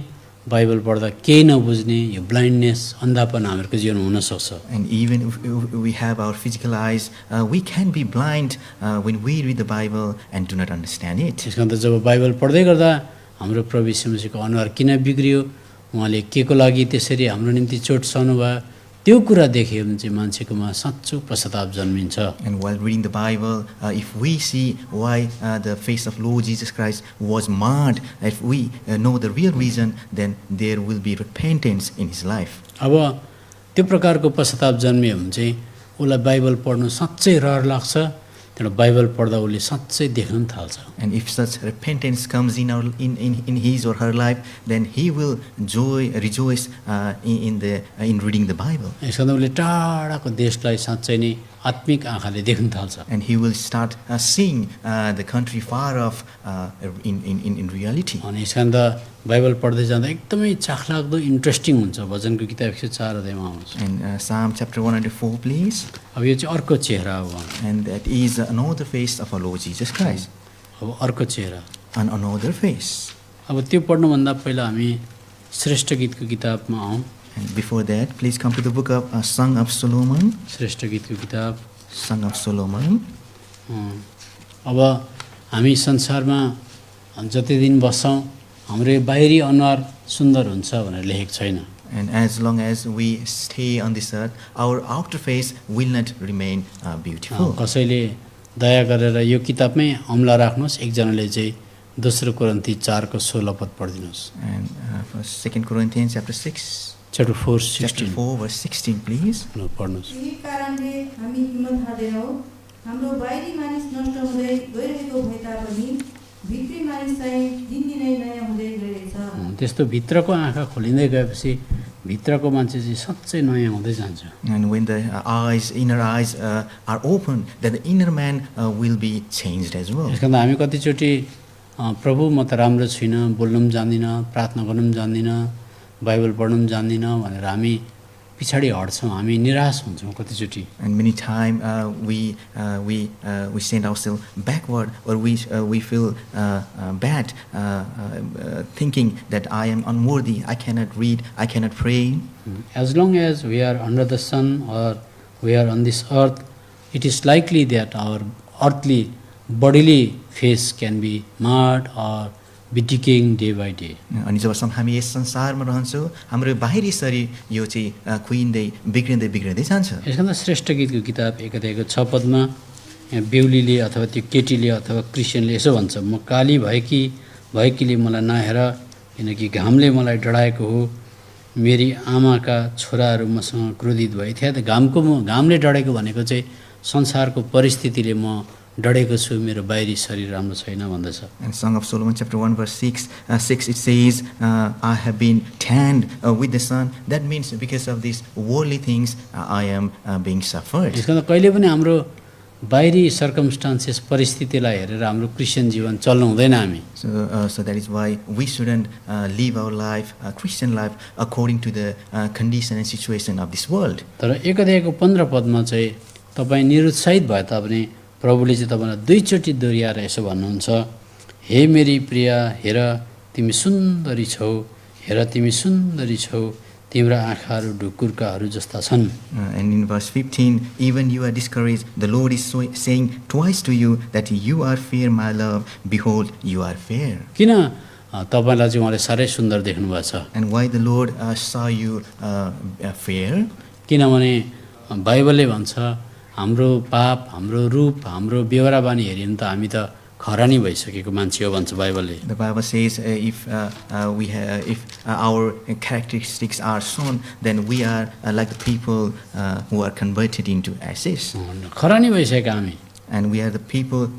बाइबल पढ्दा केही नबुझ्ने, यो ब्लाइन्डनेस अन्धापन हामीहरूको जीवनमा हुनसक्छ। And even if we have our physical eyes, we can be blind when we read the Bible and do not understand it. त्यस कारण जब बाइबल पढ्दै गर्दा हाम्रो प्रभु यीशु मसीहको अनुहार किन बिग्रियो, उहाँले के को लागि त्यसरी हाम्रो निम्ति चोट सहनु भयो, त्यो कुरा देख्यो भने चाहिँ मान्छेकोमा साँचो पश्चाताप जन्मिन्छ। And while reading the Bible, if we see why the face of Lord Jesus Christ was marred, if we know the real reason, then there will be repentance in his life. अब त्यो प्रकारको पश्चाताप जन्मियो भने चाहिँ उसलाई Bible पढ्नु साँच्चै रहर लाग्छ, त्यहाँबाट बाइबल पढ्दा उसले साँच्चै देख्न थाल्छ। And if such repentance comes in his or her life, then he will rejoice in reading the Bible. यस कारण उसले टाढाको देशलाई साँच्चै नै आत्मिक आँखाले देख्न थाल्छ। And he will start seeing the country far off in reality. अनि यस कारण त बाइबल पढ्दै जाँदा एकदमै चाखलाग्दो इन्ट्रेस्टिङ हुन्छ। भजनको किताब 104 अध्यायमा आउँछ। And Psalm chapter 104, please. अब यो चाहिँ अर्को चेहरा हो। And that is another face of our Lord Jesus Christ. अब अर्को चेहरा, And another face. अब त्यो पढ्नुभन्दा पहिला हामी श्रेष्ठ गीतको किताबमा आउँ। And before that, please come to the book of Song of Solomon. Shrestha गीतको किताब। Song of Solomon. अब हामी संसारमा जति दिन बस्छौँ हाम्रो बाहिरी अनुहार सुन्दर हुन्छ भनेर लेखेको छैन। And as long as we stay on this earth, our outer face will not remain beautiful. कसैले दया गरेर यो किताबमै औँला राख्नुहोस्। एकजनाले चाहिँ दोस्रो कोरिन्थी 4 को 16 पद पढिदिनुहोस्। And for 2 Corinthians chapter 6, chapter 4 chapter 16 4, verse 16, please. पढ्नुहोस्। यही कारणले हामी हिम्मत हार्दैनौँ। हाम्रो बाहिरी मानिस नष्ट हुँदै गइरहेको भए तापनि भित्री मानिस चाहिँ दिनदिनै नयाँ हुँदै गइरहेछ। त्यस्तो भित्रको आँखा खोलिँदै गएपछि भित्रको मान्छे चाहिँ साँच्चै नयाँ हुँदै जान्छ। And when the inner eyes are open, then the inner man will be changed as well. यस कारण हामी कतिचोटि प्रभु म त राम्रो छुइनँ, बोल्नु पनि जान्दिनँ, प्रार्थना गर्नु पनि जान्दिनँ, बाइबल पढ्नु पनि जान्दिनँ भनेर हामी पछाडि हट्छौँ, हामी निराश हुन्छौँ कतिचोटि। And many times we send ourselves backward, or we feel bad, thinking that I am unworthy, I cannot read, I cannot pray. As long as we are under the sun or we are on this earth, it is likely that our earthly bodily face can be marred or be decaying day by day. अनि जबसम्म हामी यस संसारमा रहन्छौँ, हाम्रो बाहिरी शरीर यो चाहिँ खुइँदै बिग्रिँदै जान्छ। यस कारण श्रेष्ठ गीतको किताब 1 अध्यायको 6 पदमा यहाँ बेहुलीले अथवा त्यो केटीले अथवा क्रिस्चियनले यसो भन्छ, म काली भएकीले मलाई नहेर, किनकि घामले मलाई डढाएको हो, मेरी आमाका छोराहरू मसँग क्रोधित भए थिए। त घामले डढेको भनेको चाहिँ संसारको परिस्थितिले म डढेको छु, मेरो बाहिरी शरीर राम्रो छैन भन्दछ। And Song of Solomon chapter 1 verse 6, it says, I have been tanned with the sun. That means because of these worldly things, I am being suffered. यसको त कहिले पनि हाम्रो बाहिरी सर्कमस्टान्सेस परिस्थितिलाई हेरेर हाम्रो क्रिस्चियन जीवन चल्नु हुँदैन हामी। So that is why we shouldn't live our life, Christian life, according to the condition and situation of this world. तर 1 अध्यायको 15 पदमा चाहिँ तपाईँ निरुत्साहित भए तापनि प्रभुले चाहिँ तपाईँलाई दुईचोटि दोहोऱ्याएर यसो भन्नुहुन्छ, हे मेरी प्रिया, हेर तिमी सुन्दरी छौ, हेर तिमी सुन्दरी छौ, तिम्रा आँखाहरू ढुकुरकाहरू जस्ता छन्। And in verse 15, even you are discouraged, the Lord is saying twice to you that you are fair, my love, behold, you are fair. किन तपाईँलाई चाहिँ उहाँले साह्रै सुन्दर देख्नुभएको छ? And why the Lord saw you fair? किनभने बाइबलले भन्छ हाम्रो पाप, हाम्रो रूप, हाम्रो व्यवहार बानी हेरिन त हामी त खरानी भइसकेको मान्छे हो भन्छ बाइबलले। The Bible says if our characteristics are shown, then we are like the people who are converted into ashes. खरानी भइसकेका हामी। And we are the people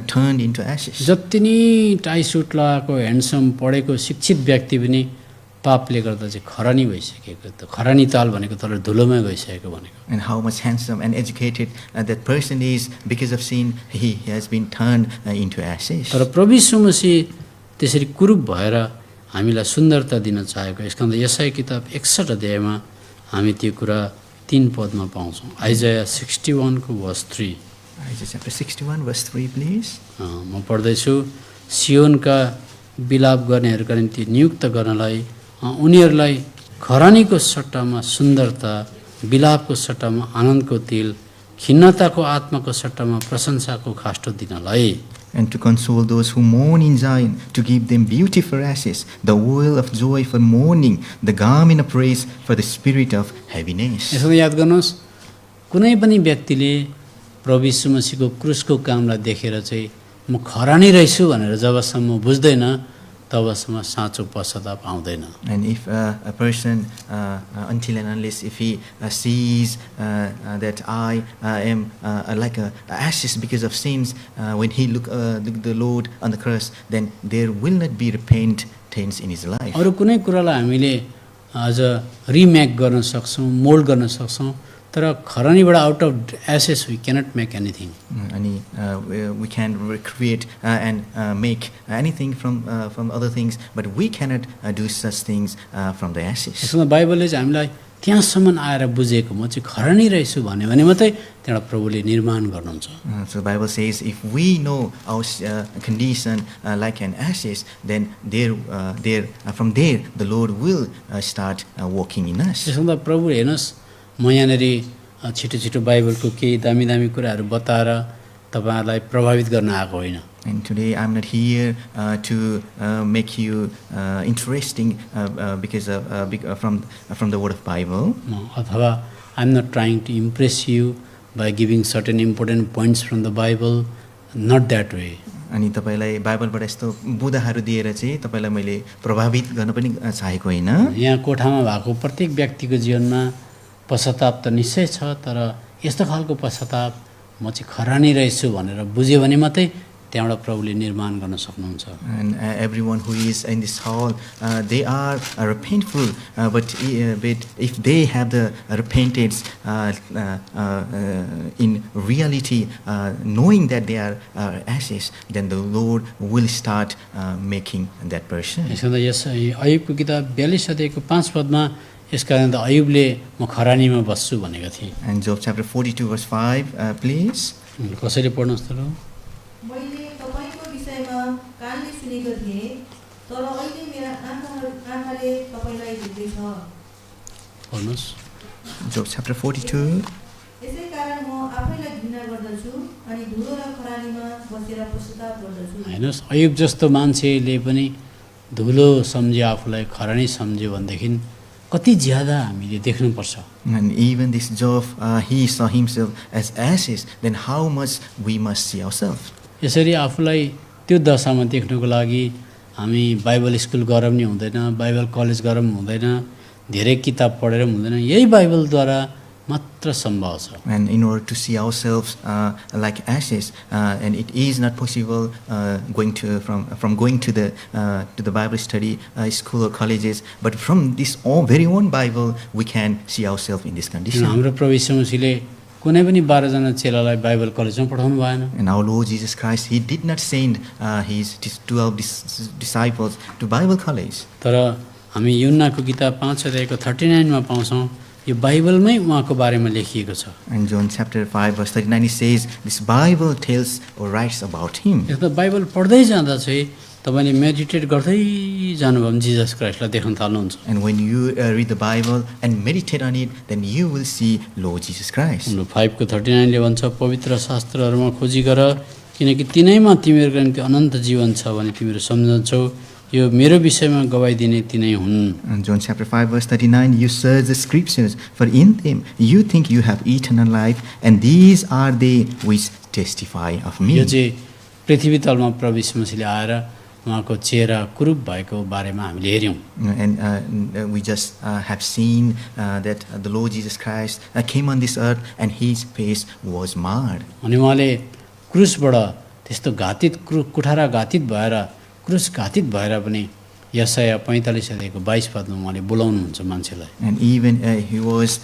turned into ashes. जति नै टाई सुट लगाएको ह्यान्डसम पढेको शिक्षित व्यक्ति पनि पापले गर्दा चाहिँ खरानी भइसकेको, त खरानी ताल भनेको तर धुलोमै गइसकेको भनेको। And how much handsome and educated that person is, because of sin, he has been turned into ashes. तर प्रभु यीशु मसीह त्यसरी कुरूप भएर हामीलाई सुन्दरता दिन चाहेको। यसका अन्त यसाया किताब 61 अध्यायमा हामी त्यो कुरा 3 पदमा पाउँछौँ। आइजाया 61 को verse 3। Isaiah chapter 61 verse 3 please. म पढ्दैछु, सियोनका विलाप गर्नेहरूका निम्ति नियुक्त गर्नलाई उनीहरूलाई खरानीको सट्टामा सुन्दरता, विलापको सट्टामा आनन्दको तिल, खिन्नताको आत्माको सट्टामा प्रशंसाको खास्टो दिनलाई। And to console those who mourn in Zion, to give them beauty for ashes, the oil of joy for mourning, the garment of praise for the spirit of heaviness. यसो याद गर्नुहोस्, कुनै पनि व्यक्तिले प्रभु यीशु मसीहको क्रुसको कामलाई देखेर चाहिँ म खरानी रहेछु भनेर जबसम्म बुझ्दैन तबसम्म साँचो पश्चाताप आउँदैन। And if a person, until and unless if he sees that I am like ashes because of sins, when he look the Lord on the cross, then there will not be repentance in his life. अरू कुनै कुरालाई हामीले अझ remake गर्न सक्छौँ, mould गर्न सक्छौँ, तर खरानीबाट out of ashes we cannot make anything. And we can recreate and make anything from other things, but we cannot do such things from the ashes. यसमा बाइबलले चाहिँ हामीलाई त्यहाँसम्म आएर बुझेको म चाहिँ खरानी रहेछु भन्यो भने मात्रै त्यहाँबाट प्रभुले निर्माण गर्नुहुन्छ। So the Bible says if we know our condition like an ashes, then from there the Lord will start working in us. त्यसमा त प्रभु हेर्नुहोस्, म यहाँनिर छिटो छिटो बाइबलको केही दामी दामी कुराहरू बताएर तपाईँहरूलाई प्रभावित गर्न आएको होइन। And today I'm not here to make you interesting because from the word of Bible. अथवा I am not trying to impress you by giving certain important points from the Bible, not that way. अनि तपाईँलाई बाइबलबाट यस्तो बुँदाहरू दिएर चाहिँ तपाईँलाई मैले प्रभावित गर्न पनि चाहेको होइन। यहाँ कोठामा भएको प्रत्येक व्यक्तिको जीवनमा पश्चाताप त निश्चय छ, तर यस्तो खालको पश्चाताप म चाहिँ खरानी रहेछु भनेर बुझ्यो भने मात्रै त्यहाँबाट प्रभुले निर्माण गर्न सक्नुहुन्छ। And everyone who is in this hall, they are repentful, but if they have the repentance in reality, knowing that they are ashes, then the Lord will start making that person. यसो त यस अयुबको किताब 42 अध्यायको 5 पदमा यसकारण त अयुबले म खरानीमा बस्छु भनेको थिए। And Job chapter 42 verse 5, please. कसरी पढ्नुहोस् त ल। मैले तपाईँको विषयमा कानले सुनेको थिएँ, तर अहिले मेरा आँखाले तपाईँलाई देख्दैछ। पढ्नुहोस्। Job chapter 42. यसै कारण म आफैलाई घृणा गर्दछु अनि धुलो र खरानीमा बसेर पश्चाताप गर्दछु। हेर्नुहोस्, अयुब जस्तो मान्छेले पनि धुलो सम्झ्यो, आफूलाई खरानी सम्झ्यो भनेदेखि कति ज्यादा हामीले देख्नुपर्छ। And even this Job, he saw himself as ashes, then how much we must see ourselves. यसरी आफूलाई त्यो दशामा देख्नुको लागि हामी बाइबल स्कुल गएर पनि हुँदैन, बाइबल कलेज गएर पनि हुँदैन, धेरै किताब पढेर पनि हुँदैन। यही बाइबलद्वारा मात्र सम्भव छ। And in order to see ourselves like ashes, and it is not possible going to the Bible study school or colleges, but from this all very own Bible we can see ourselves in this condition. हाम्रो प्रभु यीशु मसीहले कुनै पनि 12 जना चेलालाई Bible कलेजमा पठाउनु भएन। And our Lord Jesus Christ, He did not send His 12 disciples to Bible college. तर हामी यूहन्नाको किताब 5 अध्यायको 39 मा पाउँछौँ यो बाइबलमै उहाँको बारेमा लेखिएको छ। And John chapter 5 verse 39 it says this Bible tells or writes about Him. यस्तो बाइबल पढ्दै जाँदा चाहिँ तपाईले मेडिटेट गर्दै जानुभयो भने जीसस क्राइस्टलाई देख्न थाल्नुहुन्छ। And when you read the Bible and meditate on it, then you will see Lord Jesus Christ. 5 को 39 ले भन्छ पवित्र शास्त्रहरुमा खोजी गर किनकि तिनैमा तिमीहरूको निम्ति अनन्त जीवन छ भने तिमीहरू सम्झन्छौ यो मेरो विषयमा गवाही दिने तिनै हुन्। And John chapter 5 verse 39 you search the scriptures for in them you think you have eternal life and these are they which testify of me. यो चाहिँ पृथ्वी तलमा प्रभु यीशु मसीहले आएर उहाँको चेहरा कुरूप भएको बारेमा हामीले हेर्यौं। And we just have seen that the Lord Jesus Christ came on this earth and his face was marred. अनि उहाँले क्रुसबाट त्यस्तो घातित कुठारा घातित भएर क्रुस घातित भएर पनि यशाया 45 अध्यायको 22 पदमा उहाँले बोलाउनुहुन्छ मान्छेलाई। And even he was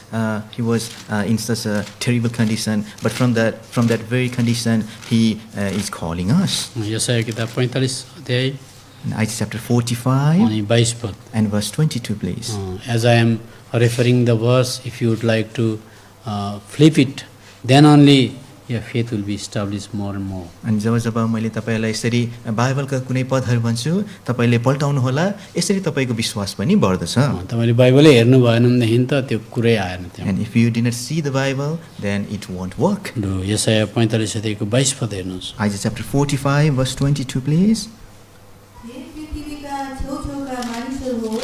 in such a terrible condition, but from that very condition he is calling us. यशाया किताब 45 अध्याय In Isaiah chapter 45 अनि 22 पद and verse 22 please. As I am referring the verse, if you would like to flip it, then only your faith will be established more and more. अनि जब मैले तपाईलाई यसरी बाइबलका कुनै पदहरू भन्छु तपाईले पल्टाउनु होला यसरी तपाईको विश्वास पनि बढ्दछ। तपाईले बाइबलै हेर्नु भएन भनेदेखि त त्यो कुरै आएन त्यहाँ। And if you did not see the Bible then it won't work. यशाया 45 अध्यायको 22 पद हेर्नुस्। Isaiah chapter 45 verse 22 please. हे पृथ्वीका छेउछेउका मानिसहरू हो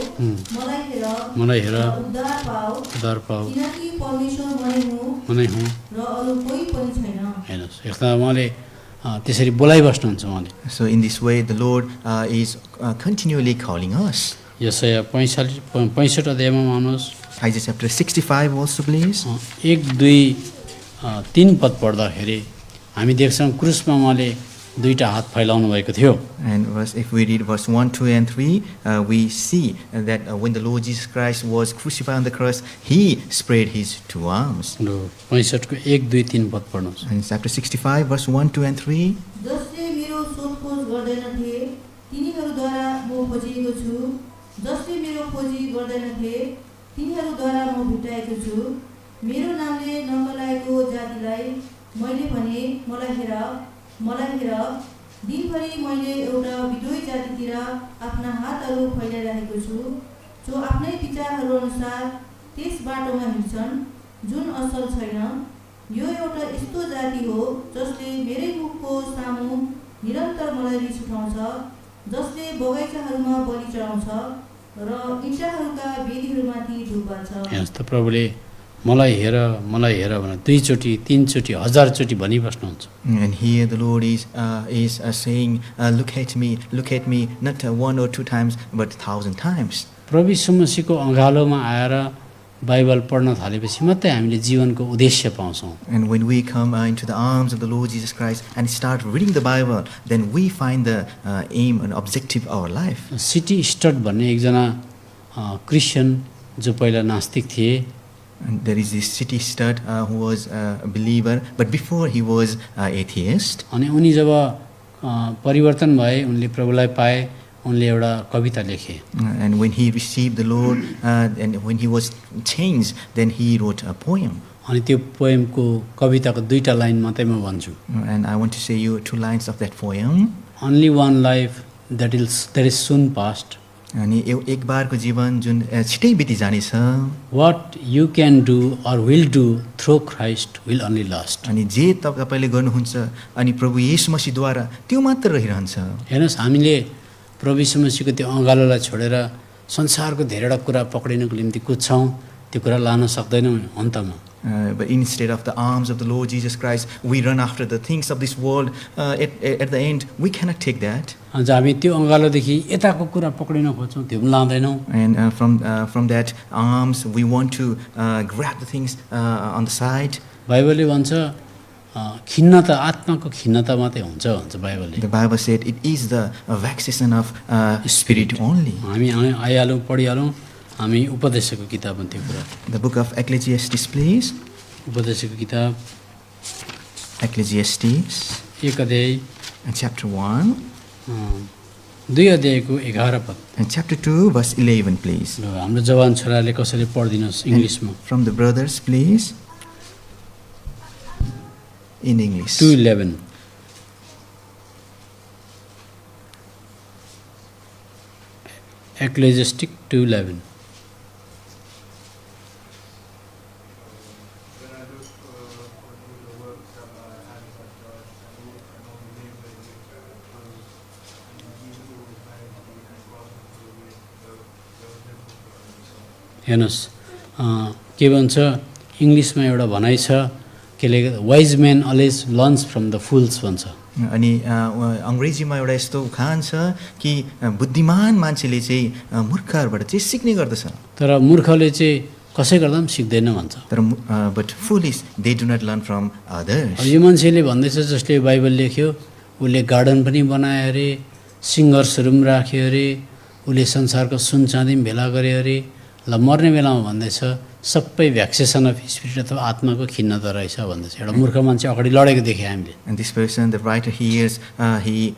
मलाई हेर उद्धार पाऊ किनकि परमेश्वर मनै हुँ र अरु कोही पनि छैन। हेर्नुस् यस्ता उहाँले त्यसरी बोलाइबस्नुहुन्छ उहाँले। So in this way the Lord is continually calling us. यशाया 65 अध्यायमा आउनुहोस्। Isaiah chapter 65 also please. 1 2 3 पद पढ्दाखेरि हामी देख्छौँ क्रुसमा उहाँले दुईटा हात फैलाउनु भएको थियो। And if we read verse 1, 2 and 3 we see that when the Lord Jesus Christ was crucified on the cross he spread his two arms. 65 को 1 2 3 पद पढ्नुस्। And chapter 65 verse 1, 2 and 3 जसले मेरो सोधखोज गर्दैनथे तिनीहरूद्वारा म खोजिएको छु जसले मेरो खोजी गर्दैनथे तिनीहरूद्वारा म भेटाएको छु मेरो नामले नम्बलाएको जातिलाई मैले भने मलाई हेर दिनभरि मैले एउटा विद्रोही जातितिर आफ्ना हातहरू फैलाइरहेको छु जो आफ्नै विचारहरू अनुसार त्यस बाटोमा हिँड्छन् जुन असल छैन। यो एउटा यस्तो जाति हो जसले मेरै मुखको सामु निरन्तर मलाई रिस उठाउँछ जसले बगैँचाहरूमा बलि चढाउँछ र इँटाहरूका वेदीहरूमाथि धूप बाल्छ। यस्तो प्रभुले मलाई हेर भनेर 2 चोटी 3 चोटी 1000 चोटी भनिबस्नुहुन्छ। And here the Lord is saying look at me not 1 or 2 times but 1,000 times. प्रभु यीशु मसीहको अँगालोमा आएर बाइबल पढ्न थालेपछि मात्रै हामीले जीवनको उद्देश्य पाउँछौँ। And when we come into the arms of the Lord Jesus Christ and start reading the Bible then we find the aim and objective of our life. City stud भन्ने एकजना क्रिस्चियन जो पहिला नास्तिक थिए। And there is this city stud who was a believer but before he was atheist. अनि उनी जब परिवर्तन भए उनले प्रभुलाई पाए उनले एउटा कविता लेखे। And when he received the Lord and when he was changed then he wrote a poem. अनि त्यो पोएमको कविताको 2टा लाइन मात्रै म भन्छु। And I want to say you 2 lines of that poem. Only one life that is soon past. अनि एक बारको जीवन जुन छिटै बिति जानेछ। What you can do or will do through Christ will only last. अनि जे तपाईले गर्नुहुन्छ अनि प्रभु येशू मसीहद्वारा त्यो मात्र रहिरहन्छ। हेर्नुस् हामीले प्रभु येशू मसीहको त्यो अँगालोलाई छोडेर संसारको धेरैवटा कुरा पक्रिनको निम्ति कुद्छौँ त्यो कुरा लान सक्दैनौँ अन्तमा। But instead of the arms of the Lord Jesus Christ, we run after the things of this world. At the end, we cannot take that. अझ हामी त्यो अँगालोदेखि यताको कुरा पक्रिन खोज्छौँ, त्यो पनि लाँदैनौँ। And from that arms, we want to grab the things on the side. बाइबलले भन्छ खिन्नता, आत्माको खिन्नता मात्रै हुन्छ भन्छ बाइबलले। The Bible said it is the vexation of spirit only. हामी आइहालौँ, पढिहालौँ, हामी उपदेशको किताबमा त्यो कुरा। The book of Ecclesiastes, please. उपदेशको किताब Ecclesiastes, 1 अध्याय chapter 1, 2 अध्यायको 11 पद। and chapter 2, verse 11, please. ल, हाम्रो जवान छोराले कसैले पढिदिनुहोस् इङ्ग्लिसमा। From the brothers, please. In English. 2:11 Ecclesiastes 2:11 When I look for the works of my hands of God, and who can only live when you close, and you who is mighty and powerful with the हेर्नुहोस् के भन्छ इङ्ग्लिसमा एउटा भनाइ छ केले wise man always learns from the fools भन्छ। अनि अङ्ग्रेजीमा एउटा यस्तो उखान छ कि बुद्धिमान मान्छेले चाहिँ मूर्खहरूबाट चाहिँ सिक्ने गर्दछ, तर मूर्खले चाहिँ कसै गर्दा पनि सिक्दैन भन्छ। तर but foolish they do not learn from others. अब यो मान्छेले भन्दैछ जसले बाइबल लेख्यो, उसले गार्डन पनि बनायो अरे, सिङ्गर्सहरू पनि राख्यो अरे, उसले संसारको सुन चाँदी पनि भेला गरे अरे, ल मर्ने बेलामा भन्दैछ सबै भ्याक्सेसन अफ स्पिरिट अथवा आत्माको खिन्नता रहेछ भन्दैछ। एउटा मूर्ख मान्छे अगाडि लडेको देखेँ हामीले। And this person, the writer hears, he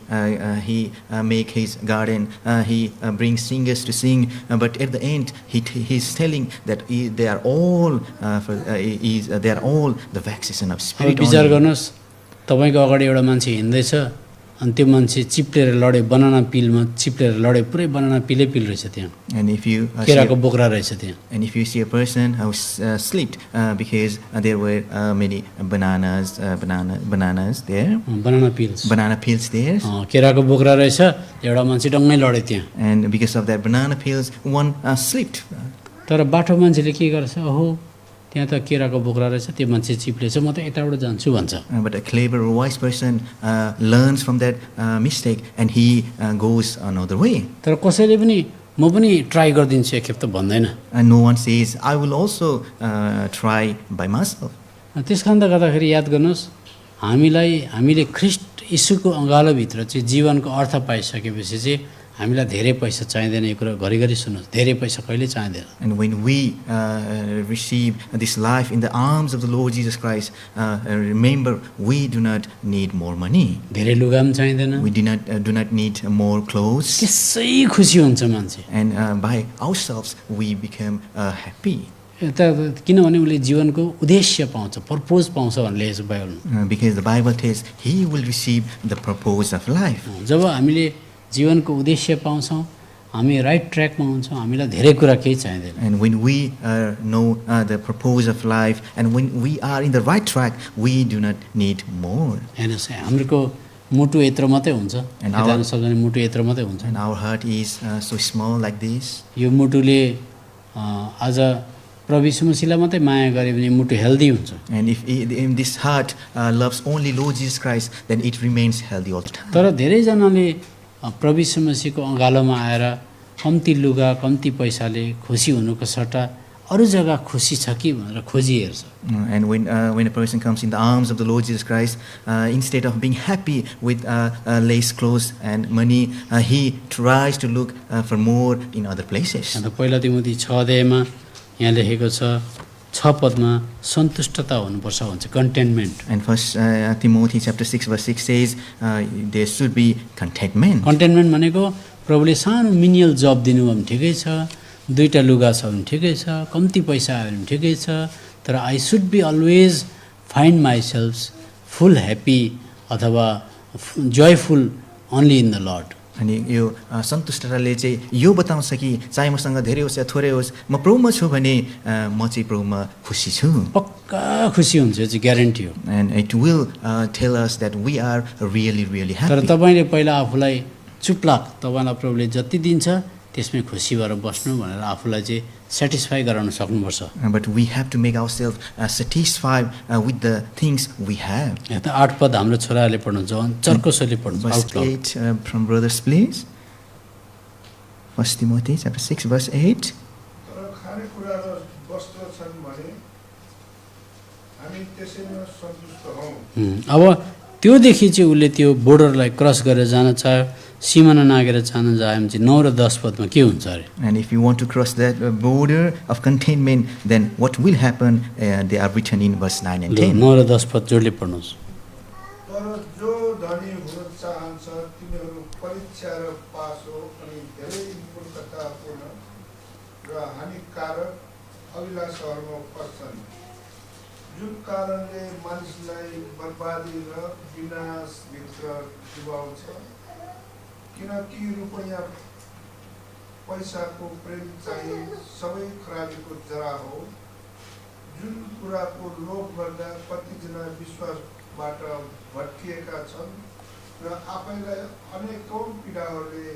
make his garden, he brings singers to sing, but at the end he's telling that they are all they are all the vexation of अब spirit विचार only. गर्नुहोस्, तपाईँको अगाडि एउटा मान्छे हिँड्दैछ अनि त्यो मान्छे चिप्लेर लडे, बनाना पिलमा चिप्लेर लडे, पुरै बनाना पिलै पिल रहेछ त्यहाँ, And if you केराको बोक्रा रहेछ त्यहाँ। and if you see a person who slipped because there were many bananas there, banana pills, banana peels there, केराको बोक्रा रहेछ, एउटा मान्छे डङ्गै लडे त्यहाँ। and because of that banana peels, one slipped. तर बाटो मान्छेले के गर्छ, ओहो त्यहाँ त केराको बोक्रा रहेछ, त्यो मान्छे चिप्लेछ, म त यताबाट जान्छु भन्छ। But a clever or wise person learns from that mistake and he goes another way. तर कसैले पनि म पनि ट्राई गरिदिन्छु एकखेप त भन्दैन। And no one says, I will also try by myself. त्यस कारणले गर्दाखेरि याद गर्नुहोस्, हामीले ख्रिस्ट यीशुको अँगालोभित्र चाहिँ जीवनको अर्थ पाइसकेपछि चाहिँ हामीलाई धेरै पैसा चाहिँदैन। यो कुरा घरिघरि सुन्नुहोस्, धेरै पैसा कहिले चाहिँदैन। And when we receive this life in the arms of the Lord Jesus Christ, remember, we do not need more money. धेरै लुगा पनि चाहिँदैन, We do not need more clothes. त्यसै खुसी हुन्छ मान्छे। And by ourselves, we become happy. यता किनभने उसले जीवनको उद्देश्य पाउँछ, पर्पोज पाउँछ भन्ने लेखेको छ बाइबलमा। Because the Bible tells he will receive the purpose of life. जब हामीले जीवनको उद्देश्य पाउँछौँ, हामी राइट ट्र्याकमा हुन्छौँ, हामीलाई धेरै कुरा केही चाहिँदैन। And when we know the purpose of life and when we are in the right track, we do not need more. हेर्नुहोस्, हाम्रो मुटु यत्रो मात्रै हुन्छ, And जान सक्दैन, मुटु यत्रो मात्रै हुन्छ। And our heart is so small like this. यो मुटुले आज प्रभु यीशु मसीहलाई मात्रै माया गऱ्यो भने मुटु हेल्दी हुन्छ। And if this heart loves only Lord Jesus Christ, then it remains healthy all the time. तर धेरैजनाले प्रभु यीशु मसीहको अँगालोमा आएर कम्ती लुगा, कम्ती पैसाले खुसी हुनुको सट्टा अरू जग्गा खुसी छ कि भनेर खोजी हेर्छ। And when a person comes in the arms of the Lord Jesus Christ, instead of being happy with lace clothes and money, he tries to look for more in other places. अन्त पहिला तिमोथी 6 अध्यायमा यहाँ लेखेको छ 6 पदमा सन्तुष्टता हुनुपर्छ भन्छ, contentment. And First Timothy chapter 6 verse 6 says there should be contentment. Contentment भनेको प्रभुले सानो मिनियल जब दिनुभयो भने ठिकै छ, 2टा लुगा छ भने ठिकै छ, कम्ती पैसा आयो भने ठिकै छ, तर I should be always find myself full happy अथवा joyful only in the lord. अनि यो सन्तुष्टताले चाहिँ यो बताउँछ कि चाहे मसँग धेरै होस् या थोरै होस्, म प्रभुमा छु भने म चाहिँ प्रभुमा खुसी छु। पक्का खुसी हुन्छ, यो चाहिँ ग्यारेन्टी हो। And it will tell us that we are really तर happy. तपाईँले पहिला आफूलाई चुप लाग, तपाईँलाई प्रभुले जति दिन्छ त्यसमै खुसी भएर बस्नु भनेर आफूलाई चाहिँ सेटिस्फाई गराउन सक्नुपर्छ। But we have to make ourselves satisfied with the things we have. यहाँ त 8 पद हाम्रो छोराहरूले पढ्नुहुन्छ, चर्कोसले पढ्नुहुन्छ। Verse 8 from brothers, please. 1 Timothy chapter 6 verse 8. तर खानेकुरा र वस्त्र छन् भने हामी त्यसैमा सन्तुष्ट हौँ। अब त्योदेखि चाहिँ उसले त्यो बोर्डरलाई क्रस गरेर जान चाह्यो, सीमाना नागेर जान चाह्यो भने चाहिँ 9 र 10 पदमा के हुन्छ अरे? And if you want to cross that border of containment, then what will happen? They are written in verse 9 and 10. 9 र 10 पद जोडले पढ्नुहोस्। तर जो धनी हुन चाहन्छ तिनीहरू परीक्षा र पास हो अनि धेरै मूर्खतापूर्ण र हानिकारक अभिलाषाहरूमा पर्छन्, जुन कारणले मानिसलाई बर्बादी र विनाशभित्र डुबाउँछ। किनकि रुपैयाँ पैसाको प्रेम चाहिँ सबै खराबीको जरा हो, जुन कुराको लोभ गर्दा कतिजना विश्वासबाट भट्किएका छन् र आफैलाई अनेकौं पीडाहरूले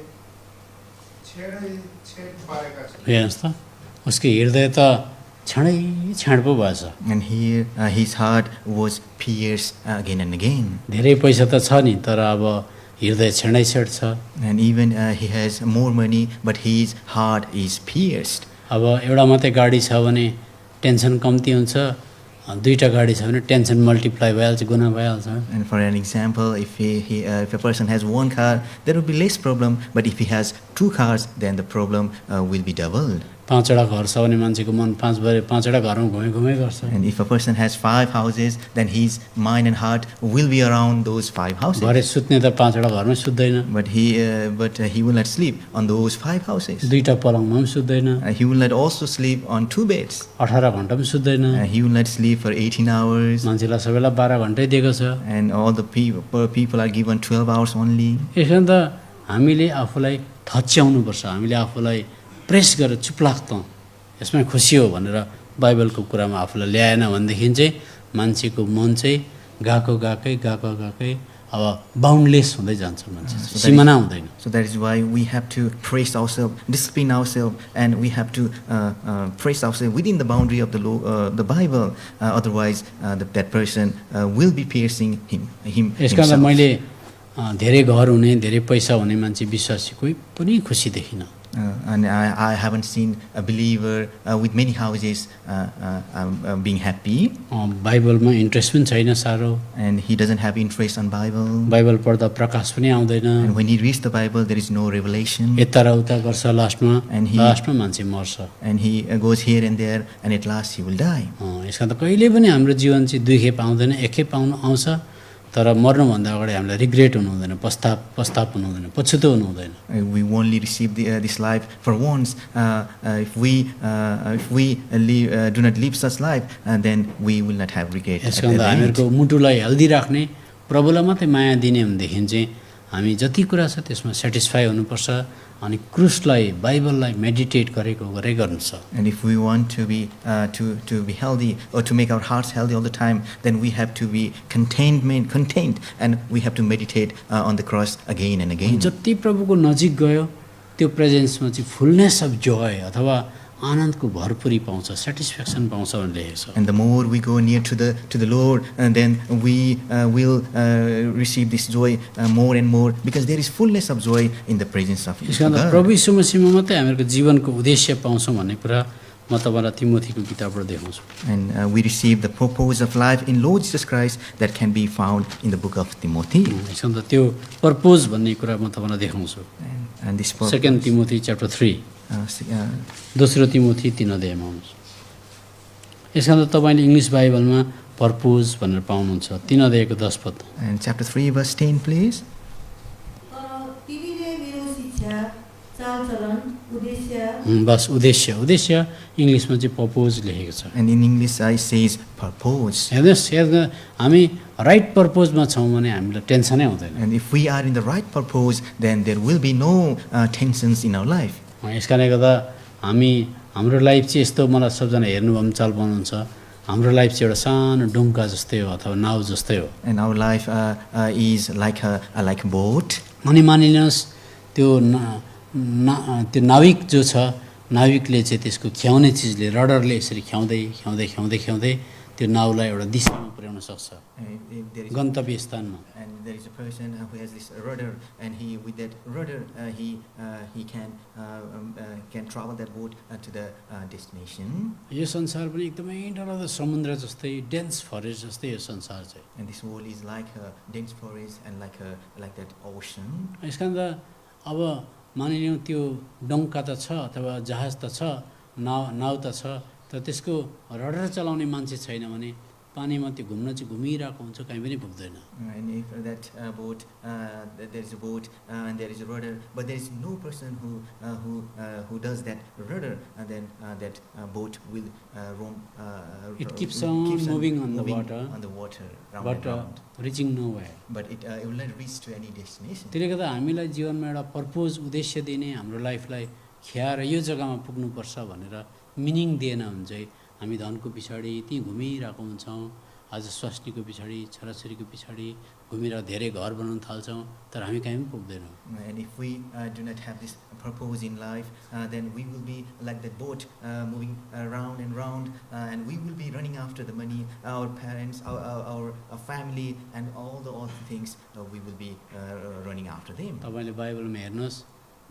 छेड पारेका छन्। हेर्नुहोस् त, उसको हृदय त छाँडै छाँड पो भएछ। And here his heart was pierced again and again. धेरै पैसा त छ नि, तर अब हृदय छेडै छेड छ। And even he has more money, but his heart is pierced. अब एउटा मात्रै गाडी छ भने टेन्सन कम्ती हुन्छ, दुईटा गाडी छ भने टेन्सन मल्टिप्लाई भइहाल्छ, गुना भइहाल्छ। And for an example, if if a person has one car, there will be less problem. But if he has two cars, then the problem will be doubled. 5वटा घर छ भने मान्छेको मन 5वटा घरमा घुमै गर्छ। And if a person has 5 houses, then his mind and heart will be around those 5 houses. भरे सुत्ने त 5वटा घरमै सुत्दैन, But he will not sleep on those 5 houses. दुईटा पलङमा पनि सुत्दैन, He will not also sleep on 2 beds. 18 घण्टा पनि सुत्दैन। He will not sleep for 18 hours. मान्छेलाई सबैलाई 12 घण्टै दिएको छ। And all the people are given 12 hours only. यसमा त हामीले आफूलाई थच्याउनुपर्छ, हामीले आफूलाई प्रेस गरेर चुप लाग्छौँ, यसमै खुसी हो भनेर बाइबलको कुरामा आफूलाई ल्याएन भनेदेखि चाहिँ मान्छेको मन चाहिँ गएकै अब बााउन्डलेस हुँदै जान्छ, मान्छे सीमाना हुँदैन। So that is why we have to praise ourselves, discipline ourselves, and we have to praise ourselves within the boundary of the Bible. Otherwise, that person will be piercing यसका himself. लागि मैले धेरै घर हुने, धेरै पैसा हुने मान्छे विश्वासी कोही पनि खुसी देखिनँ। And I haven't seen a believer with many houses being happy. बाइबलमा इन्ट्रेस्ट पनि छैन साह्रो, And he doesn't have interest on Bible. Bible पढ्दा प्रकाश पनि आउँदैन, And when he reads the Bible, there is no revelation. यता र उता गर्छ, And he- लास्टमा मान्छे मर्छ। And he goes here and there, and at last he will die. यसका त कहिले पनि हाम्रो जीवन चाहिँ 2 खेप आउँदैन, 1 खेप आउँछ, तर मर्नुभन्दा अगाडि हामीलाई रिग्रेट हुनु हुँदैन, पश्चाताप हुनु हुँदैन, पछुतो हुनु हुँदैन। We only receive this life for once. If we do not live such life, then we will not have regret. at यसका the end. हामीहरूको मुटुलाई हेल्दी राख्ने, प्रभुलाई मात्रै माया दिने भनेदेखि चाहिँ हामी जति कुरा छ त्यसमा सेटिस्फाई हुनुपर्छ, अनि क्रुसलाई बाइबललाई मेडिटेट गरेकै गर्नु छ। And if we want to be healthy, or to make our hearts healthy all the time, then we have to be contained, and we have to meditate on the cross again and again. जति प्रभुको नजिक गयो त्यो प्रेजेन्समा चाहिँ fullness of Joy अथवा आनन्दको भरपुरी पाउँछ, satisfaction पाउँछ भनेर लेखेको छ। And the more we go near to the Lord, and then we will receive this joy more and more, because there is fullness of joy in the presence of यसका God. प्रभु यीशु मसीहमा मात्रै हामीहरूको जीवनको उद्देश्य पाउँछौँ भन्ने कुरा म तपाईँलाई तिमोथीको किताबबाट देखाउँछु। And we receive the purpose of life in Lord Jesus Christ that can be found in the book of Timothy. यसमा त त्यो पर्पोज भन्ने कुरा म तपाईँलाई देखाउँछु। And this purpose, 2 Timothy chapter 3, दोस्रो तिमोथी 3 अध्यायमा आउनुहोस्। यसमा त तपाईँले इङ्ग्लिस बाइबलमा पर्पोज भनेर पाउनुहुन्छ, 3 अध्यायको 10 पद। and chapter 3 verse 10, please. तर तिमीले मेरो शिक्षा, चालचलन, उद्देश्य, बस उद्देश्य इङ्ग्लिसमा चाहिँ पर्पोज लेखेको छ। And in English it says purpose. हेर्नुहोस्, हामी राइट पर्पोजमा छौँ भने हामीलाई टेन्सनै हुँदैन। And if we are in the right purpose, then there will be no tensions in our life. यस कारणले गर्दा हाम्रो लाइफ चाहिँ यस्तो, मलाई सबजना हेर्नुभयो भने चाल पाउनुहुन्छ, हाम्रो लाइफ चाहिँ एउटा सानो डुङ्गा जस्तै हो अथवा नाउ जस्तै हो। And our life is like a boat. अनि मानिलिनुहोस् त्यो त्यो नाविक जो छ नाविकले चाहिँ त्यसको ख्याउने चिजले रडरले यसरी ख्याउँदै ख्याउँदै ख्याउँदै ख्याउँदै त्यो नाउलाई एउटा दिशामा पुर्याउन सक्छ If there is गन्तव्य स्थानमा and there is a person who has this rudder, and he with that rudder he can travel that boat to the destination. यो संसार पनि एकदमै डरलाग्दो समुद्र जस्तै डेन्स फरेस्ट जस्तै यो संसार चाहिँ And this world is like a dense forest and like that ocean. यस कारण त अब मानिलिउँ त्यो डङ्का त छ अथवा जहाज त छ नाउ त छ तर त्यसको रडर चलाउने मान्छे छैन भने पानीमा त्यो घुम्न चाहिँ घुमिरहेको हुन्छ कहीँ पनि पुग्दैन And if that boat, there is a boat and there is a rudder, but there is no person who does that rudder, and then that boat will roam. It keeps on moving on the water, round but and round. Reaching no way But it will not reach to any destination. त्यसले गर्दा हामीलाई जीवनमा एउटा purpose उद्देश्य दिने हाम्रो लाइफलाई ख्याएर यो जग्गामा पुग्नुपर्छ भनेर मिनिङ दिएन भने चाहिँ हामी धनको पछाडि त्यहीँ घुमिरहेको हुन्छौँ आज स्वास्नीको पछाडि छोराछोरीको पछाडि घुमिरहेर धेरै घर बनाउन थाल्छौँ तर हामी कहीँ पनि पुग्दैनौँ And if we do not have this purpose in life, then we will be like that boat moving round and round, and we will be running after the money, our parents, our family, and all the things. We will be running after them. तपाईँले बाइबलमा हेर्नुहोस्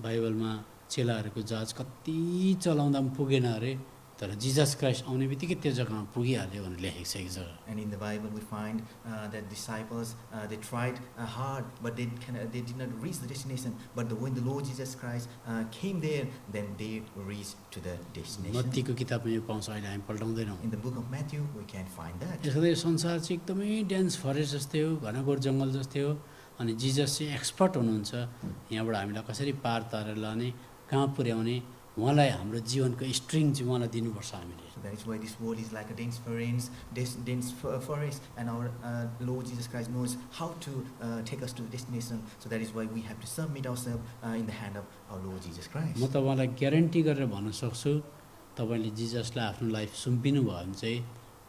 बाइबलमा चेलाहरूको जहाज कति चलाउँदा पनि पुगेन अरे तर Jesus Christ आउने बित्तिकै त्यो जग्गामा पुगिहाल्यो भनेर लेखेको छ एक जग्गा And in the Bible, we find that disciples they tried hard, but they did not reach the destination. But when the Lord Jesus Christ came there, then they reached to the destination. मत्तीको किताबमा यो पाउँछ अहिले हामी पल्टाउँदैनौँ In the book of Matthew, we can find that. यसको यो संसार चाहिँ एकदमै डेन्स फरेस्ट जस्तै हो घनघोर जङ्गल जस्तै हो अनि जिजस चाहिँ एक्सपर्ट हुनुहुन्छ यहाँबाट हामीलाई कसरी पार तारेर लाने कहाँ पुर्याउने उहाँलाई हाम्रो जीवनको स्ट्रिङ चाहिँ उहाँलाई दिनुपर्छ हामीले So that is why this world is like a dense forest, and our Lord Jesus Christ knows how to take us to the destination. So that is why we have to submit ourselves in the hand of our Lord Jesus Christ. म तपाईँलाई guarantee गरेर भन्न सक्छु तपाईँले जिजसलाई आफ्नो life सुम्पिनु भयो भने चाहिँ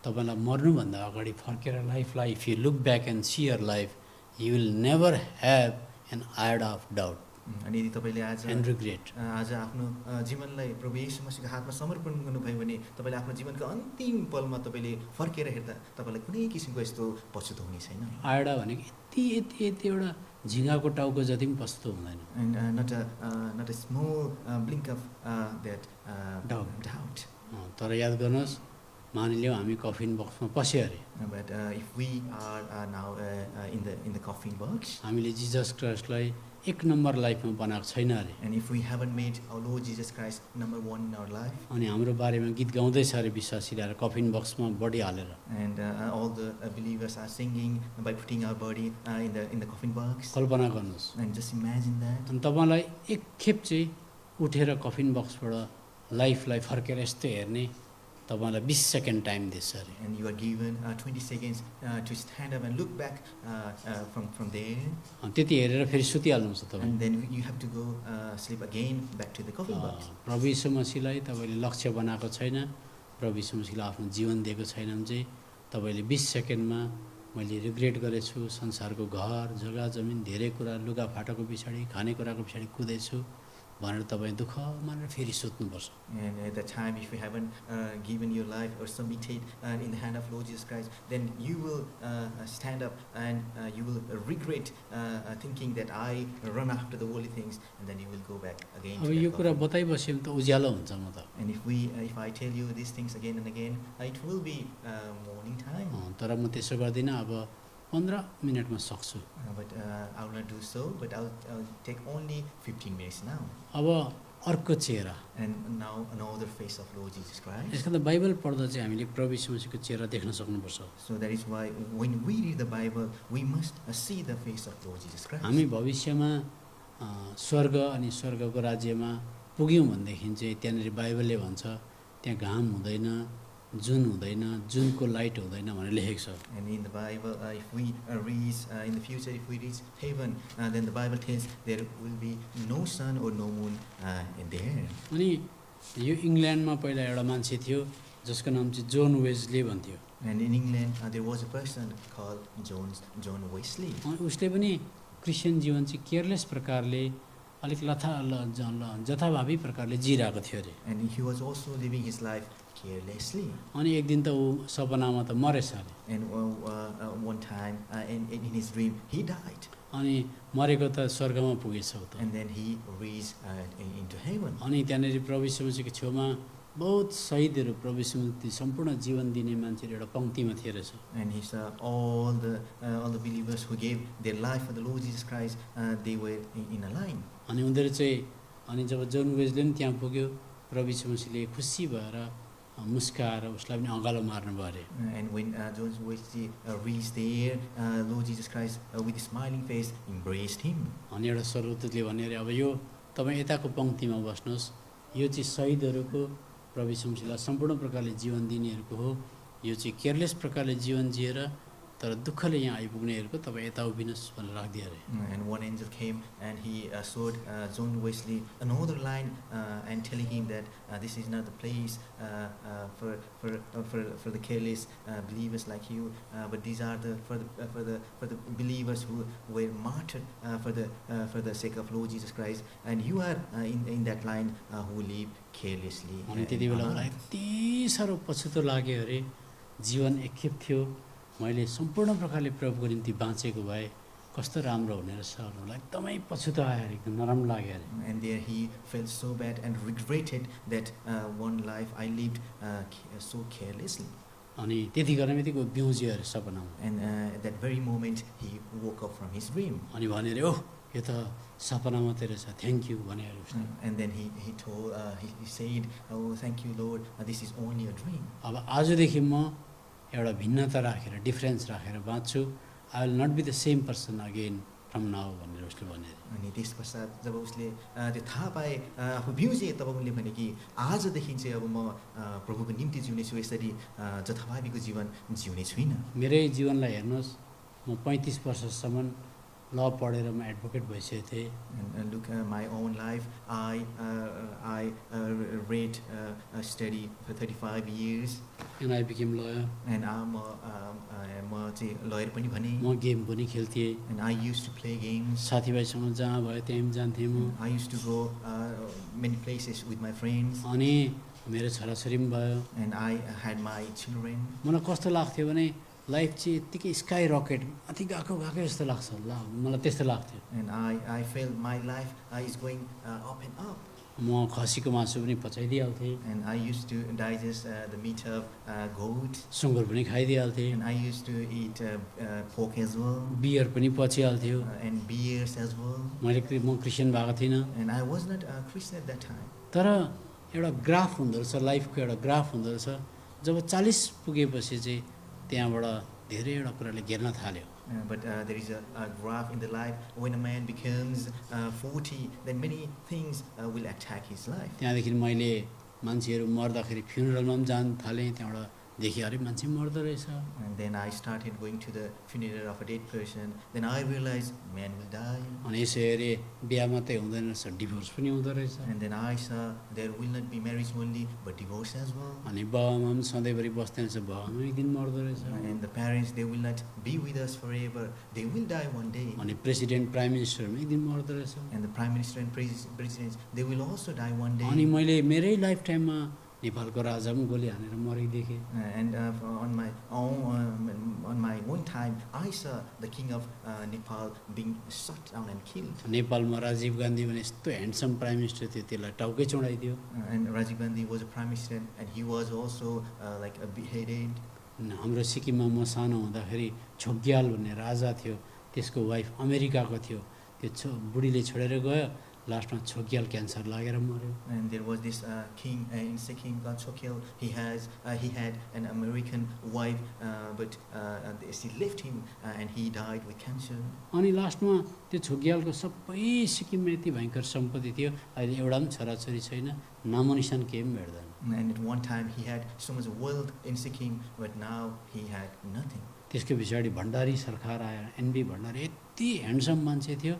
तपाईँलाई मर्नुभन्दा अगाडि फर्केर लाइफलाई if you look back and see your life you will never have an idea of doubt अनि यदि तपाईँले एन्ड रिग्रेट आज आफ्नो जीवनलाई प्रभु येशू मसीहको हातमा समर्पण गर्नुभयो भने तपाईँले आफ्नो जीवनको अन्तिम पलमा तपाईँले फर्केर हेर्दा तपाईँलाई कुनै किसिमको यस्तो पछुतो हुने छैन. आइडा भनेको यति एउटा झिँगाको टाउको जति पनि पछुतो हुँदैन And not a small blink of that doubt. तर याद गर्नुहोस् मानिलिउँ हामी कफिन बक्समा पस्यो अरे But if we are now in the coffin box, हामीले जिजस क्राइस्टलाई एक नम्बर लाइफमा बनाएको छैन अरे and if we haven't made our Lord Jesus Christ number one in our life, अनि हाम्रो बारेमा गीत गाउँदैछ अरे विश्वासी ल्याएर कफिन बक्समा बडी हालेर and all the believers are singing by putting our body in the coffin box, कल्पना गर्नुहोस् and just imagine that. अनि तपाईँलाई एक खेप चाहिँ उठेर कफिन बक्सबाट लाइफलाई फर्केर यस्तो हेर्ने तपाईँलाई 20 सेकेन्ड टाइम दिन्छ अरे And you are given 20 seconds to stand up and look back from there, त्यति हेरेर फेरि सुतिहाल्नुहुन्छ तपाईँ and then you have to go sleep again back to the coffin box. प्रभु यीशु मसीहलाई तपाईँले लक्ष्य बनाएको छैन प्रभु यीशु मसीहलाई आफ्नो जीवन दिएको छैन भने चाहिँ तपाईँले 20 सेकेन्डमा मैले रिग्रेट गरेछु संसारको घर जग्गा जमिन धेरै कुरा लुगाफाटाको पछाडि खानेकुराको पछाडि कुदेछु भनेर तपाईँ दुःख मानेर फेरि सुत्नुपर्छ. And at that time, if you haven't given your life or submitted in the hand of Lord Jesus Christ, then you will stand up and you will regret thinking that I run after the worldly things, and then you will go back again. अब यो कुरा बताइबस्यो भने त उज्यालो हुन्छ म त. And if I tell you these things again and again, it will be morning time. तर म त्यसो गर्दिनँ अब 15 मिनटमा सक्छु. But I will not do so. But I'll take only 15 minutes now. अब अर्को चेहरा And now another face of Lord Jesus Christ. यसको त बाइबल पढ्दा चाहिँ हामीले प्रभु यीशु मसीहको चेहरा देख्न सक्नुपर्छ. So that is why when we read the Bible, we must see the face of Lord Jesus Christ. हामी भविष्यमा स्वर्ग अनि स्वर्गको राज्यमा पुग्यौँ भनेदेखि चाहिँ त्यहाँनिर बाइबलले भन्छ त्यहाँ घाम हुँदैन जुन हुँदैन जुनको लाइट हुँदैन भनेर लेखेको छ. And in the Bible, if we reach in the future, if we reach heaven, then the Bible tells there will be no sun or no moon in there. अनि यो इङ्ल्यान्डमा पहिला एउटा मान्छे थियो जसको नाम चाहिँ जोन वेस्ली भन्थ्यो. And in England, there was a person called John Wesley. उसले पनि क्रिस्चियन जीवन चाहिँ केयरलेस प्रकारले अलिक जथाभावी प्रकारले जिरहेको थियो अरे। And he was also living his life carelessly. अनि एक दिन त ऊ सपनामा त मरेछ अरे। And one time in his dream, he died. अनि मरेको त स्वर्गमा पुगेछ ऊ त। And then he reached into heaven. अनि त्यहाँनिर प्रभु यीशु मसीहको छेउमा बहुत शहीदहरू प्रभु यीशु मसीह सम्पूर्ण जीवन दिने मान्छेहरू एउटा पङ्क्तिमा थिए रहेछ। And he saw all the believers who gave their life for the Lord Jesus Christ, they were in a line. अनि उनीहरू चाहिँ अनि जब जोन वेस्ले पनि त्यहाँ पुग्यो प्रभु यीशु मसीहले खुसी भएर मुस्काएर उसलाई पनि अँगालो मार्नुभयो अरे। And when John Wesley reached there, Lord Jesus Christ with a smiling face embraced him. अनि एउटा स्वर्गदूतले भन्यो अरे अब यो तपाईँ यताको पङ्क्तिमा बस्नुहोस्, यो चाहिँ शहीदहरूको प्रभु यीशु मसीहलाई सम्पूर्ण प्रकारले जीवन दिनेहरूको हो, यो चाहिँ केयरलेस प्रकारले जीवन जिएर तर दुःखले यहाँ आइपुग्नेहरूको तपाईँ यता उभिनुहोस् भनेर राखिदियो अरे। And one angel came and he showed John Wesley another line and telling him that this is not the place for the careless believers like you, but these are for the believers who were martyred for the sake of Lord Jesus Christ, and you are in that line who live carelessly. अनि त्यति बेला मलाई यति साह्रो पछुतो लाग्यो अरे, जीवन एकखेप थियो, मैले सम्पूर्ण प्रकारले प्रभुको निम्ति बाँचेको भए कस्तो राम्रो हुने रहेछ मलाई एकदमै पछुतो आयो अरे, एकदम नराम्रो लाग्यो अरे। And there he felt so bad and regretted that one life I lived so carelessly. अनि त्यति गर्ने बित्तिकै बिउज्यो अरे सपनामा। And at that very moment he woke up from his dream. अनि भन्यो अरे ओह यो त सपना मात्रै रहेछ, थ्याङ्क यू भने अरे उसले। And then he said, oh thank you Lord, this is only a dream. अब आजदेखि म एउटा भिन्नता राखेर डिफरेन्स राखेर बाँच्छु, I will not be the same person again from now भनेर उसले भन्यो अरे। अनि त्यस पश्चात जब उसले त्यो थाहा पाए आफू बिउजे तब उनले भने कि आजदेखि चाहिँ अब म प्रभुको निम्ति जिउनेछु, यसरी जथाभावीको जीवन जिउने छुइनँ। मेरै जीवनलाई हेर्नुहोस्, म 35 वर्षसम्म ल पढेर म एडभोकेट भइसकेको थिएँ। And look at my own life. I read study for 35 years. And I became lawyer. And म चाहिँ लयर पनि भने। म गेम पनि खेल्थेँ। And I used to play games. साथीभाइसँग जहाँ भयो त्यहीँ जान्थेँ म। I used to go many places with my friends. अनि मेरो छोराछोरी पनि भयो। And I had my children. मलाई कस्तो लाग्थ्यो भने लाइफ चाहिँ यत्तिकै स्काई रकेट माथि गएको जस्तो लाग्छ ल, मलाई त्यस्तो लाग्थ्यो। And I felt my life is going up and up. म खसीको मासु पनि पचाइदिइहाल्थेँ। And I used to digest the meat of goat. सुँगुर पनि खाइदिइहाल्थेँ। And I used to eat pork as well. Beer पनि पचिहाल्थ्यो। And beers as well. म क्रिस्चियन भएको थिइनँ। And I was not a Christian at that time. तर एउटा ग्राफ हुँदो रहेछ, लाइफको एउटा ग्राफ हुँदो रहेछ। जब 40 पुगेपछि चाहिँ त्यहाँबाट धेरैवटा कुराले घेर्न थाल्यो। But there is a graph in the life. When a man becomes 40, then many things will attack his life. त्यहाँदेखि मैले मान्छेहरू मर्दाखेरि फ्युनरलमा पनि जान थालेँ, त्यहाँबाट देखेँ अरे मान्छे मर्दो रहेछ। And then I started going to the funeral of a dead person. Then I realized man will die. अनि यसो हेरेँ बिहा मात्रै हुँदैन रहेछ, डिभोर्स पनि हुँदो रहेछ। And then I saw there will not be marriage only, but divorce as well. अनि बाबामा पनि सधैँभरि बस्दैन रहेछ, बाबामा एक दिन मर्दो रहेछ। And the parents, they will not be with us forever. They will die one day. अनि प्रेसिडेन्ट प्राइम मिनिस्टर पनि एक दिन मर्दो रहेछ। And the prime minister and presidents, they will also die one day. अनि मैले मेरै लाइफ टाइममा नेपालको राजा पनि गोली हानेर मरेको देखेँ। And on my own time, I saw the king of Nepal being shot down and killed. नेपालमा राजीव गान्धी भने यस्तो ह्यान्डसम प्राइम मिनिस्टर थियो, त्यसलाई टाउकै चढाइदियो। And Rajiv Gandhi was a prime minister, and he was also like beheaded. हाम्रो सिक्किममा म सानो हुँदाखेरि छोग्याल भन्ने राजा थियो, त्यसको वाइफ अमेरिकाको थियो, त्यो बुढीले छोडेर गयो, लास्टमा छोग्याल क्यान्सर लागेर मर्यो। And there was this king in Sikkim called Chogyal. He had an American wife, but she left him, and he died with cancer. अनि लास्टमा त्यो छोग्यालको सबै सिक्किममा यति भयङ्कर सम्पत्ति थियो, अहिले एउटा पनि छोराछोरी छैन, नामोनिसान केही पनि भेट्दैन। And at one time he had so much wealth in Sikkim, but now he had nothing. त्यसको पछाडि भण्डारी सरकार आयो, एनबी भण्डारी यति ह्यान्डसम मान्छे थियो,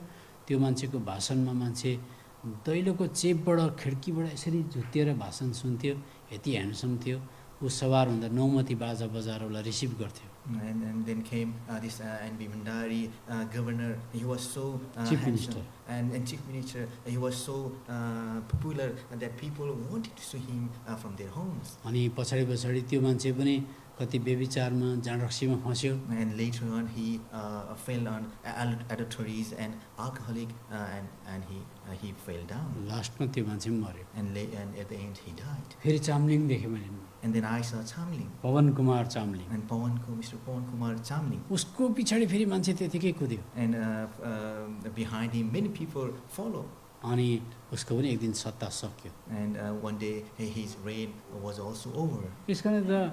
त्यो मान्छेको भाषणमा मान्छे दैलोको चेपबाट खिड्कीबाट यसरी झुत्तिएर भाषण सुन्थ्यो, यति ह्यान्डसम थियो। ऊ सवार हुँदा नौमती बाजा बजाएर उसलाई रिसिभ गर्थ्यो। And then came this N.B. Bhandari, governor. He was so Chief handsome. Minister. And chief minister. He was so popular that people wanted to see him from their homes. अनि पछाडि पछाडि त्यो मान्छे पनि कति व्यभिचारमा जाँडरक्सीमा फस्यो And later on, he fell on adulteries and alcoholic, and he fell down. लास्टमा त्यो मान्छे पनि मऱ्यो And at the end, he died. फेरि चामलिङ देखेँ मैले And then I saw Chamling, Pawan Kumar Chamling and Mr. Pawan Kumar Chamling. उसको पछाडि फेरि मान्छे त्यतिकै कुद्यो And behind him, many people follow. अनि उसको पनि एक दिन सत्ता सक्यो And one day, his reign was also over. त्यस कारण त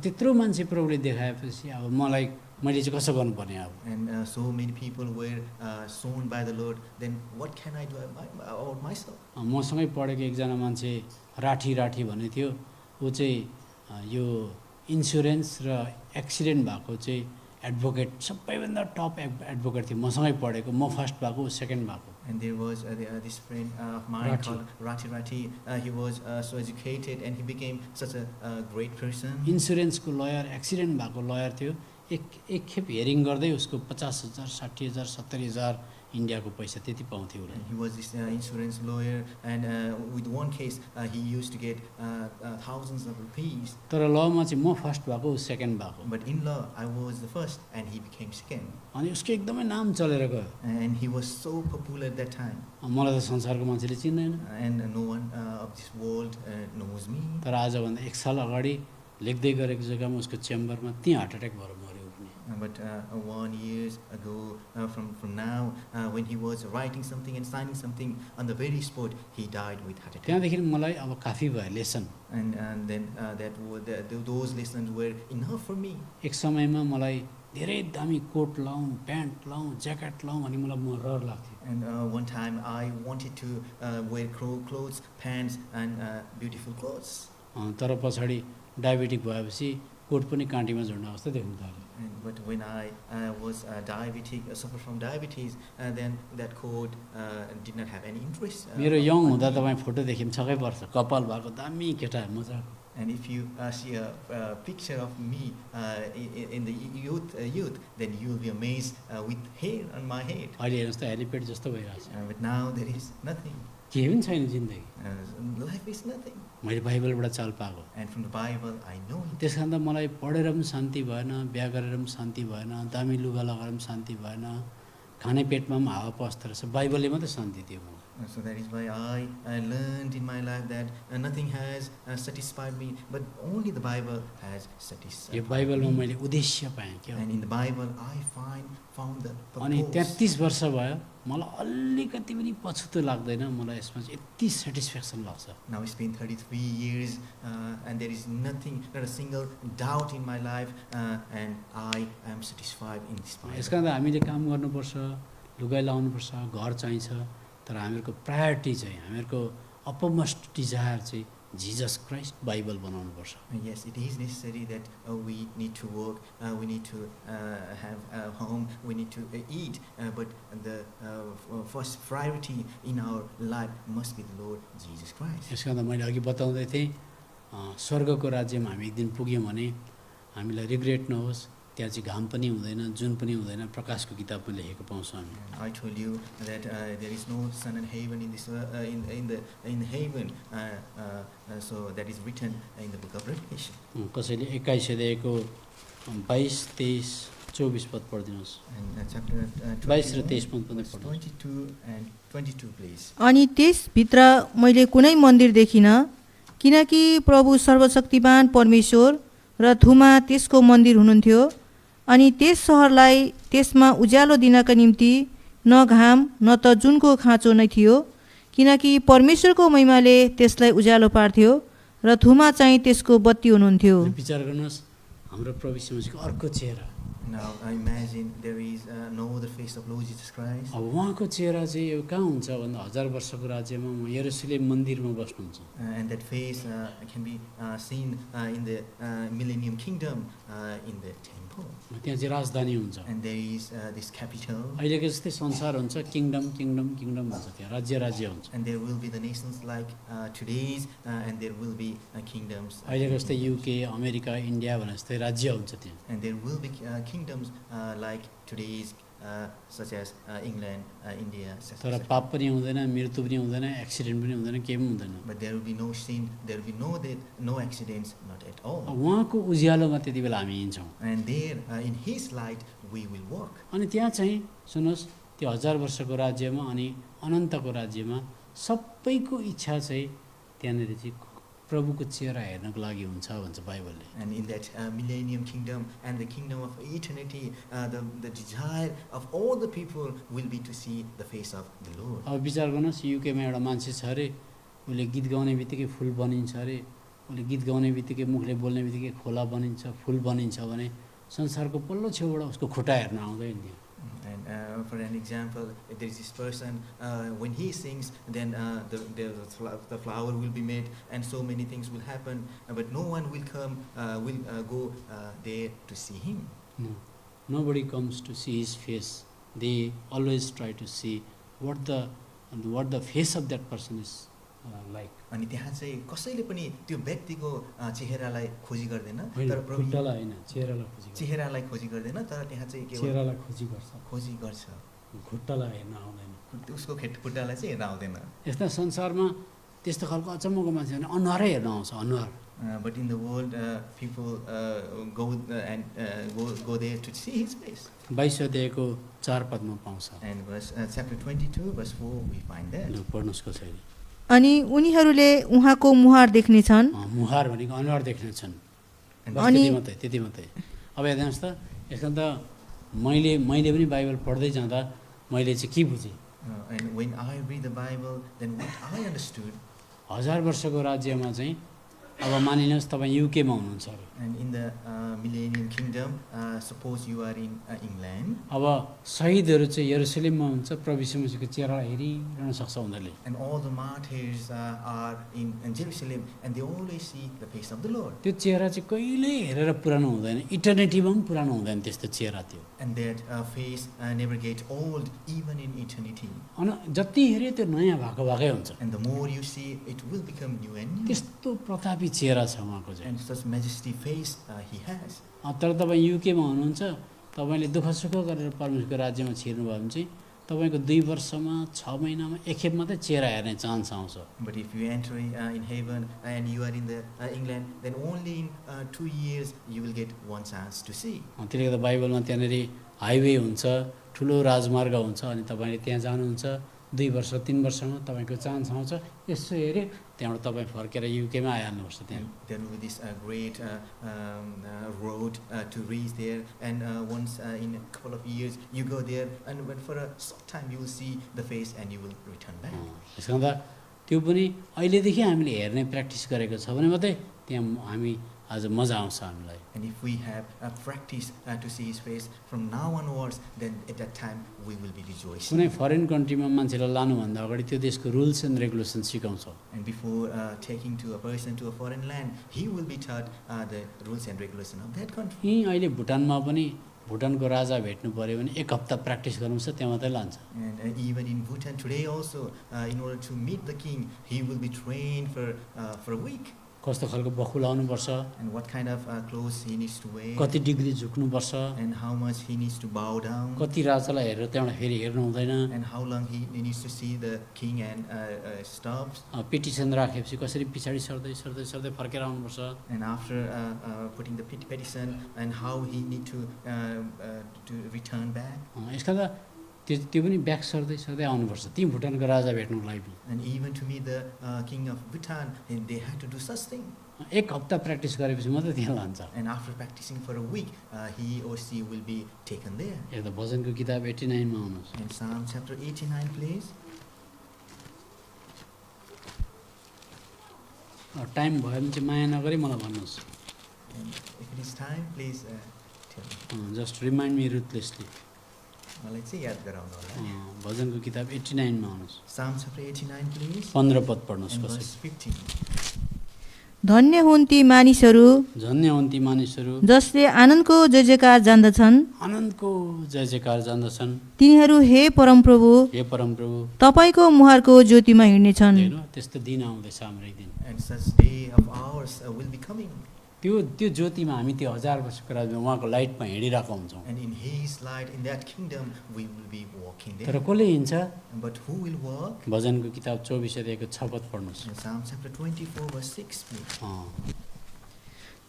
त्यत्रो मान्छे प्रभुले देखाएपछि अब मैले चाहिँ कसो गर्नुपर्ने अब And so many people were sown by the Lord. Then what can I do about myself? मसँगै पढेको एकजना मान्छे राठी भन्ने थियो ऊ चाहिँ यो इन्सुरेन्स र एक्सिडेन्ट भएको चाहिँ एडभोकेट सबैभन्दा टप एडभोकेट थियो मसँगै पढेको म फर्स्ट भएको ऊ सेकेन्ड भएको And there was this friend of mine Rathi. called Rati. He was so educated, and he became such a great person. इन्सुरेन्सको लयर एक्सिडेन्ट भएको लयर थियो एक खेप हेरिङ गर्दै उसको 50,000 60,000 70,000 इन्डियाको पैसा त्यति पाउँथ्यो उसले And he was this insurance lawyer, and with one case, he used to get thousands of rupees. तर लमा चाहिँ म फर्स्ट भएको ऊ सेकेन्ड भएको But in law, I was the first, and he became second. अनि उसको एकदमै नाम चलेर गयो And he was so popular at that time, मलाई त संसारको मान्छेले चिन्दैन and no one of this world knows me. तर आजभन्दा 1 साल अगाडि लेख्दै गरेको जग्गामा उसको चेम्बरमा त्यहाँ हार्ट एट्याक भएर मऱ्यो पनि But 1 year ago, from now, when he was writing something and signing something, on the very spot, he died with heart attack. त्यहाँदेखि मलाई अब काफी भयो lesson And then those lessons were enough for me. एक समयमा मलाई धेरै दामी coat लाउँ pant लाउँ jacket लाउँ अनि मलाई म रहर लाग्थ्यो And one time I wanted to wear clothes, pants, and beautiful clothes. तर पछाडि डायबेटिक भएपछि कोट पनि काँटीमा झुड्न जस्तो देख्नु थाल्यो But when I was diabetic, suffered from diabetes, then that coat did not have any interest. मेरो यङ on हुँदा me. तपाईँ फोटो देख्यो भने छक्कै पर्छ कपाल भएको दामी केटा मजाको And if you see a picture of me in the youth, then you will be amazed with hair on my head. अहिले हेर्नुहोस् त हेलिपेड जस्तो भइरहेको छ But now there is nothing. केही पनि छैन जिन्दगी Life is nothing. मैले बाइबलबाट चाल पाएको And from the Bible, I know it. त्यस कारण त मलाई पढेर पनि शान्ति भएन बिहा गरेर पनि शान्ति भएन दामी लुगा लगाएर पनि शान्ति भएन खाने पेटमा पनि हावा पस्दो रहेछ बाइबलले मात्रै शान्ति दियो मलाई So that is why I learned in my life that nothing has satisfied me, but only the Bible has यो satisfied बाइबलमा me. मैले उद्देश्य पाएँ क्या And in the Bible, I found the अनि purpose. 33 वर्ष भयो मलाई अलिकति पनि पछुतो लाग्दैन मलाई यसमा चाहिँ यति सेटिस्फ्याक्सन लाग्छ Now it's been 33 years, and there is nothing, not a single doubt in my life, and I am satisfied in this yes Bible. कारण त हामीले काम गर्नुपर्छ लुगाइ लाउनुपर्छ घर चाहिन्छ तर हामीहरूको प्रायोरिटी चाहिँ हामीहरूको अपमस्ट डिजायर चाहिँ जिजस क्राइस्ट बाइबल बनाउनुपर्छ And yes, it is necessary that we need to work, we need to have a home, we need to eat, but the first priority in our life must be the Lord Jesus Christ. यस कारण त मैले अघि बताउँदै थिएँ स्वर्गको राज्यमा हामी एक दिन पुग्यौँ भने हामीलाई रिग्रेट नहोस् त्यहाँ चाहिँ घाम पनि हुँदैन जुन पनि हुँदैन प्रकाशको किताबमा लेखेको पाउँछौँ हामी And I told you that there is no sun and heaven in this in heaven, so that is written in the book of Revelation. कसैले 21 अध्यायको 22, 23, 24 पद पढिदिनुहोस् And chapter 22 र 21, 23 पद पनि verse पढ्नुहोस् 22 and 22, please. अनि त्यसभित्र मैले कुनै मन्दिर देखिनँ किनकि प्रभु सर्वशक्तिमान परमेश्वर र थुमा त्यसको मन्दिर हुनुहुन्थ्यो अनि त्यस सहरलाई त्यसमा उज्यालो दिनका निम्ति न घाम न त जुनको खाँचो नै थियो किनकि परमेश्वरको महिमाले त्यसलाई उज्यालो पार्थ्यो र थुमा चाहिँ त्यसको बत्ती हुनुहुन्थ्यो विचार गर्नुहोस् हाम्रो प्रभु यीशु मसीहको अर्को चेहरा Now imagine there is no other face of Lord Jesus Christ. अब उहाँको चेहरा चाहिँ यो कहाँ हुन्छ भन्दा 1000 वर्षको राज्यमा यरुशलेम मन्दिरमा बस्नुहुन्छ। And that face can be seen in the Millennium Kingdom in the temple. त्यहाँ चाहिँ राजधानी हुन्छ। And there is this capital. अहिलेको जस्तै संसार हुन्छ, किङडम किङडम किङडम हुन्छ, त्यहाँ राज्य राज्य हुन्छ। And there will be the nations like today's, and there will be kingdoms. अहिलेको जस्तै युके, अमेरिका, इन्डिया भने जस्तै राज्य हुन्छ त्यहाँ। And there will be kingdoms like today's, such as England, India. तर etc. पाप पनि हुँदैन, मृत्यु पनि हुँदैन, एक्सिडेन्ट पनि हुँदैन, केही पनि हुँदैन। But there will be no sin, there will be no death, no accidents, not at all. उहाँको उज्यालोमा त्यति बेला हामी हिँड्छौँ। And there, in His light, we will walk. अनि त्यहाँ चाहिँ सुन्नुहोस्, त्यो 1000 वर्षको राज्यमा अनि अनन्तको राज्यमा सबैको इच्छा चाहिँ त्यहाँनिर चाहिँ प्रभुको चेहरा हेर्नको लागि हुन्छ भन्छ बाइबलले। And in that millennium kingdom and the kingdom of eternity, the desire of all the people will be to see the face of the Lord. अब विचार गर्नुहोस्, युकेमा एउटा मान्छे छ अरे, उसले गीत गाउने बित्तिकै फुल बनिन्छ अरे, उसले गीत गाउने बित्तिकै मुखले बोल्ने बित्तिकै खोला बनिन्छ, फुल बनिन्छ भने संसारको पल्लो छेउबाट उसको खुट्टा हेर्न आउँदैन थियो। And for an example, if there is this person, when he sings, then the flower will be made, and so many things will happen, but no one will come, will go there to see him. No. Nobody comes to see his face. They always try to see what the face of that person is like. अनि त्यहाँ चाहिँ कसैले पनि त्यो व्यक्तिको चेहरालाई खोजी गर्दैन, होइन, तर प्रभु खुट्टालाई होइन, चेहरालाई खोजी गर्छ। चेहरालाई खोजी गर्दैन, तर त्यहाँ चाहिँ केवल चेहरालाई खोजी गर्छ, खोजी गर्छ, खुट्टालाई हेर्न आउँदैन। उसको खुट्टालाई चाहिँ हेर्न आउँदैन। यस्ता संसारमा त्यस्तो खालको अचम्मको मान्छे भने अनुहारै हेर्न आउँछ, अनुहार। But in the world, people go there to see His face. 22 अध्यायको 4 पदमा पाउँछ। And chapter 22, verse 4, we find that. लु पढ्नुहोस् कसरी। अनि उनीहरूले उहाँको मुहार देख्नेछन्। मुहार भनेको अनुहार देख्नेछन्। बस अनि त्यति मात्रै। अब हेर्नुहोस् त, यसमा त मैले पनि बाइबल पढ्दै जाँदा मैले चाहिँ के बुझेँ? And when I read the Bible, then what I understood. 1000 वर्षको राज्यमा चाहिँ अब मानिलिनुहोस् तपाईँ युकेमा हुनुहुन्छ अरे। And in the Millennium Kingdom, suppose you are in England. अब शहीदहरू चाहिँ यरुशलेममा हुन्छ, प्रभु यीशु मसीहको चेहरा हेरिरहन सक्छ उनीहरूले। And all the martyrs are in Jerusalem, and they always see the face of the Lord. त्यो चेहरा चाहिँ कहिल्यै हेरेर पुरानो हुँदैन, इटर्निटीमा पनि पुरानो हुँदैन त्यस्तो चेहरा त्यो। And that face never gets old, even in eternity. अनि जति हेऱ्यो त्यो नयाँ भएकै हुन्छ। And the more you see, it will become new and new. त्यस्तो प्रतापी चेहरा छ उहाँको चाहिँ। And such majesty face He has. तर तपाईँ युकेमा हुनुहुन्छ, तपाईँले दुःख सुख गरेर परमेश्वरको राज्यमा छिर्नुभयो भने चाहिँ तपाईँको 2 वर्षमा 6 महिनामा एकखेप मात्रै चेहरा हेर्ने चान्स आउँछ। But if you enter in heaven and you are in the England, then only in 2 years you will get one chance to see. त्यसले गर्दा बाइबलमा त्यहाँनिर हाइवे हुन्छ, ठुलो राजमार्ग हुन्छ, अनि तपाईँले त्यहाँ जानुहुन्छ, 2 वर्ष 3 वर्षमा तपाईँको चान्स आउँछ, यसो हेऱ्यो त्यहाँबाट तपाईँ फर्केर युकेमा आइहाल्नुपर्छ त्यहाँ। There will be this great road to reach there, and once in a couple of years you go there, and but for a short time you will see the face and you will return back. त्यसो गर्दा त्यो पनि अहिलेदेखि हामीले हेर्ने practice गरेको छ भने मात्रै त्यहाँ हामी आज मजा आउँछ हामीलाई। And if we have a practice to see His face from now onwards, then at that time we will be rejoicing. कुनै फरेन कन्ट्रीमा मान्छेलाई लानुभन्दा अगाडि त्यो देशको रुल्स एन्ड रेगुलेसन सिकाउँछ। And before taking to a person to a foreign land, he will be taught the rules and regulations of that country. यहीँ अहिले भुटानमा पनि भुटानको राजा भेट्नु पऱ्यो भने 1 हप्ता प्र्याक्टिस गर्नुपर्छ, त्यहाँ मात्रै लान्छ। And even in Bhutan today also, in order to meet the king, he will be trained for a week. कस्तो खालको बखु लाउनुपर्छ, And what kind of clothes he needs to wear, कति degree झुक्नुपर्छ, and how much he needs to bow down, कति राजालाई हेरेर त्यहाँबाट फेरि हेर्नु हुँदैन। and how long he needs to see the king and stops. Petition राखेपछि कसरी पछाडि सर्दै सर्दै सर्दै फर्केर आउनुपर्छ। And after putting the petition, and how he need to return back. यसका त त्यो पनि ब्याक सर्दै सर्दै आउनुपर्छ ती भुटानको राजा भेट्नुको लागि पनि। And even to meet the king of Bhutan, they had to do such thing. 1 हप्ता प्र्याक्टिस गरेपछि मात्रै त्यहाँ लान्छ। And after practicing for a week, he or she will be taken there. हेर्दा भजनको किताब 89 मा आउनुहोस्। In Psalm chapter 89, please. Time भयो भने चाहिँ माया नगरी मलाई भन्नुहोस्। And if it is time, please tell me. Just remind me ruthlessly मलाई चाहिँ याद गराउनु होला. भजनको किताब 89 मा आउनुहोस्. Psalm chapter 89 please. 15 पद पढ्नुहोस् And कसरी. verse 15. धन्य हुन् ती मानिसहरू धन्य हुन् ती मानिसहरू जसले आनन्दको जय जयकार जान्दछन्, आनन्दको जय जयकार जान्दछन्. तिनीहरू हे परमप्रभु हे परमप्रभु, तपाईँको मुहारको ज्योतिमा हिँड्नेछन्। हेर्नु त्यस्तो दिन आउँदैछ हाम्रो एक दिन. And such day of ours will be coming. त्यो ज्योतिमा हामी त्यो 1000 वर्षको राज्यमा उहाँको लाइटमा हिँडिरहेको हुन्छौँ. And in His light, in that kingdम, we will be walking तर there. कसले हिँड्छ? But who will walk? भजनको किताब 24 अध्यायको 6 पद पढ्नुहोस्. In Psalm chapter 24 verse 6 please.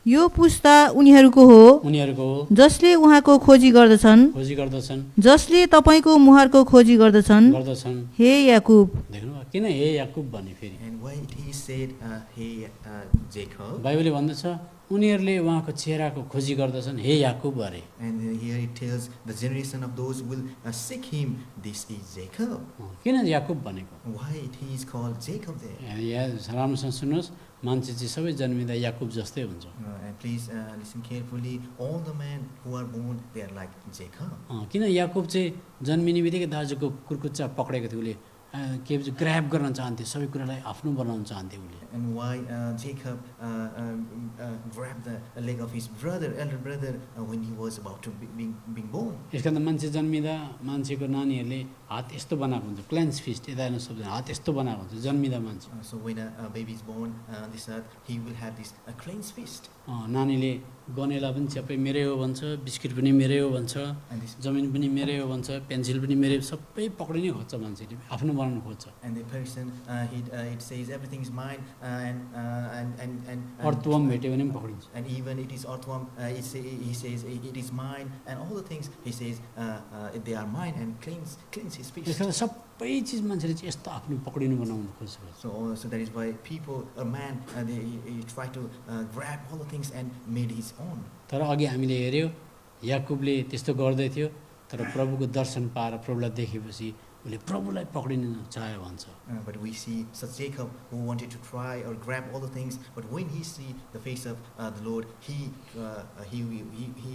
यो पुस्ता उनीहरूको हो उनीहरूको जसले उहाँको खोजी गर्दछन्, खोजी गर्दछन् जसले तपाईँको मुहारको खोजी गर्दछन्, गर्दछन्. हे याकुब। देख्नु किन हे याकुब भन्ने फेरि And why it is said, hey Jacob, बाइबलले भन्दछ उनीहरूले उहाँको चेहराको खोजी गर्दछन् हे याकुब अरे. and here it tells the generation of those who will seek him, this is Jacob. किन याकुब भनेको? Why it is called Jacob there? यहाँ राम्रोसँग सुन्नुहोस्, मान्छे चाहिँ सबै जन्मिँदा याकुब जस्तै हुन्छ. And please listen carefully. All the men who are born, they are like Jacob. किन याकुब चाहिँ जन्मिने बित्तिकै दाजुको कुर्कुच्चा पक्रेको थियो, उसले के भन्छ ग्र्याब गर्न चाहन्थ्यो, सबै कुरालाई आफ्नो बनाउन चाहन्थ्यो उसले. And why Jacob grabbed the leg of his brother, elder brother, when he was about to being born. यस कारण मान्छे जन्मिँदा मान्छेको नानीहरूले हात यस्तो बनाएको हुन्छ, क्लेन्स फिस्ट यता हेर्नु शब्द हात यस्तो बनाएको हुन्छ जन्मिँदा मान्छे. So when a baby is born on this earth, he will have this cleansed fist. नानीले गनेला पनि च्यापै मेरै हो भन्छ, बिस्किट पनि मेरै हो भन्छ, And this जमिन पनि मेरै हो भन्छ, पेन्सिल पनि मेरै, सबै पक्रिनै खोज्छ मान्छेले, आफ्नो बनाउनु खोज्छ. and the person it says everything is mine, and earthworm भेट्यो भने पनि पक्रिन्छ. and even it is earthworm, he says it is mine, and all the things he says they are mine, and cleans his त्यस fist. कारण सबै चिज मान्छेले चाहिँ यस्तो आफ्नो पक्रिनु बनाउनु खोज्छ. So that is why people, a man, they try to grab all the things and made his own. तर अघि हामीले हेऱ्यो याकुबले त्यस्तो गर्दै थियो, तर प्रभुको दर्शन पाएर प्रभुलाई देखेपछि उसले प्रभुलाई पक्रिन चाह्यो भन्छ. But we see such Jacob who wanted to try or grab all the things, but when he see the face of the Lord, he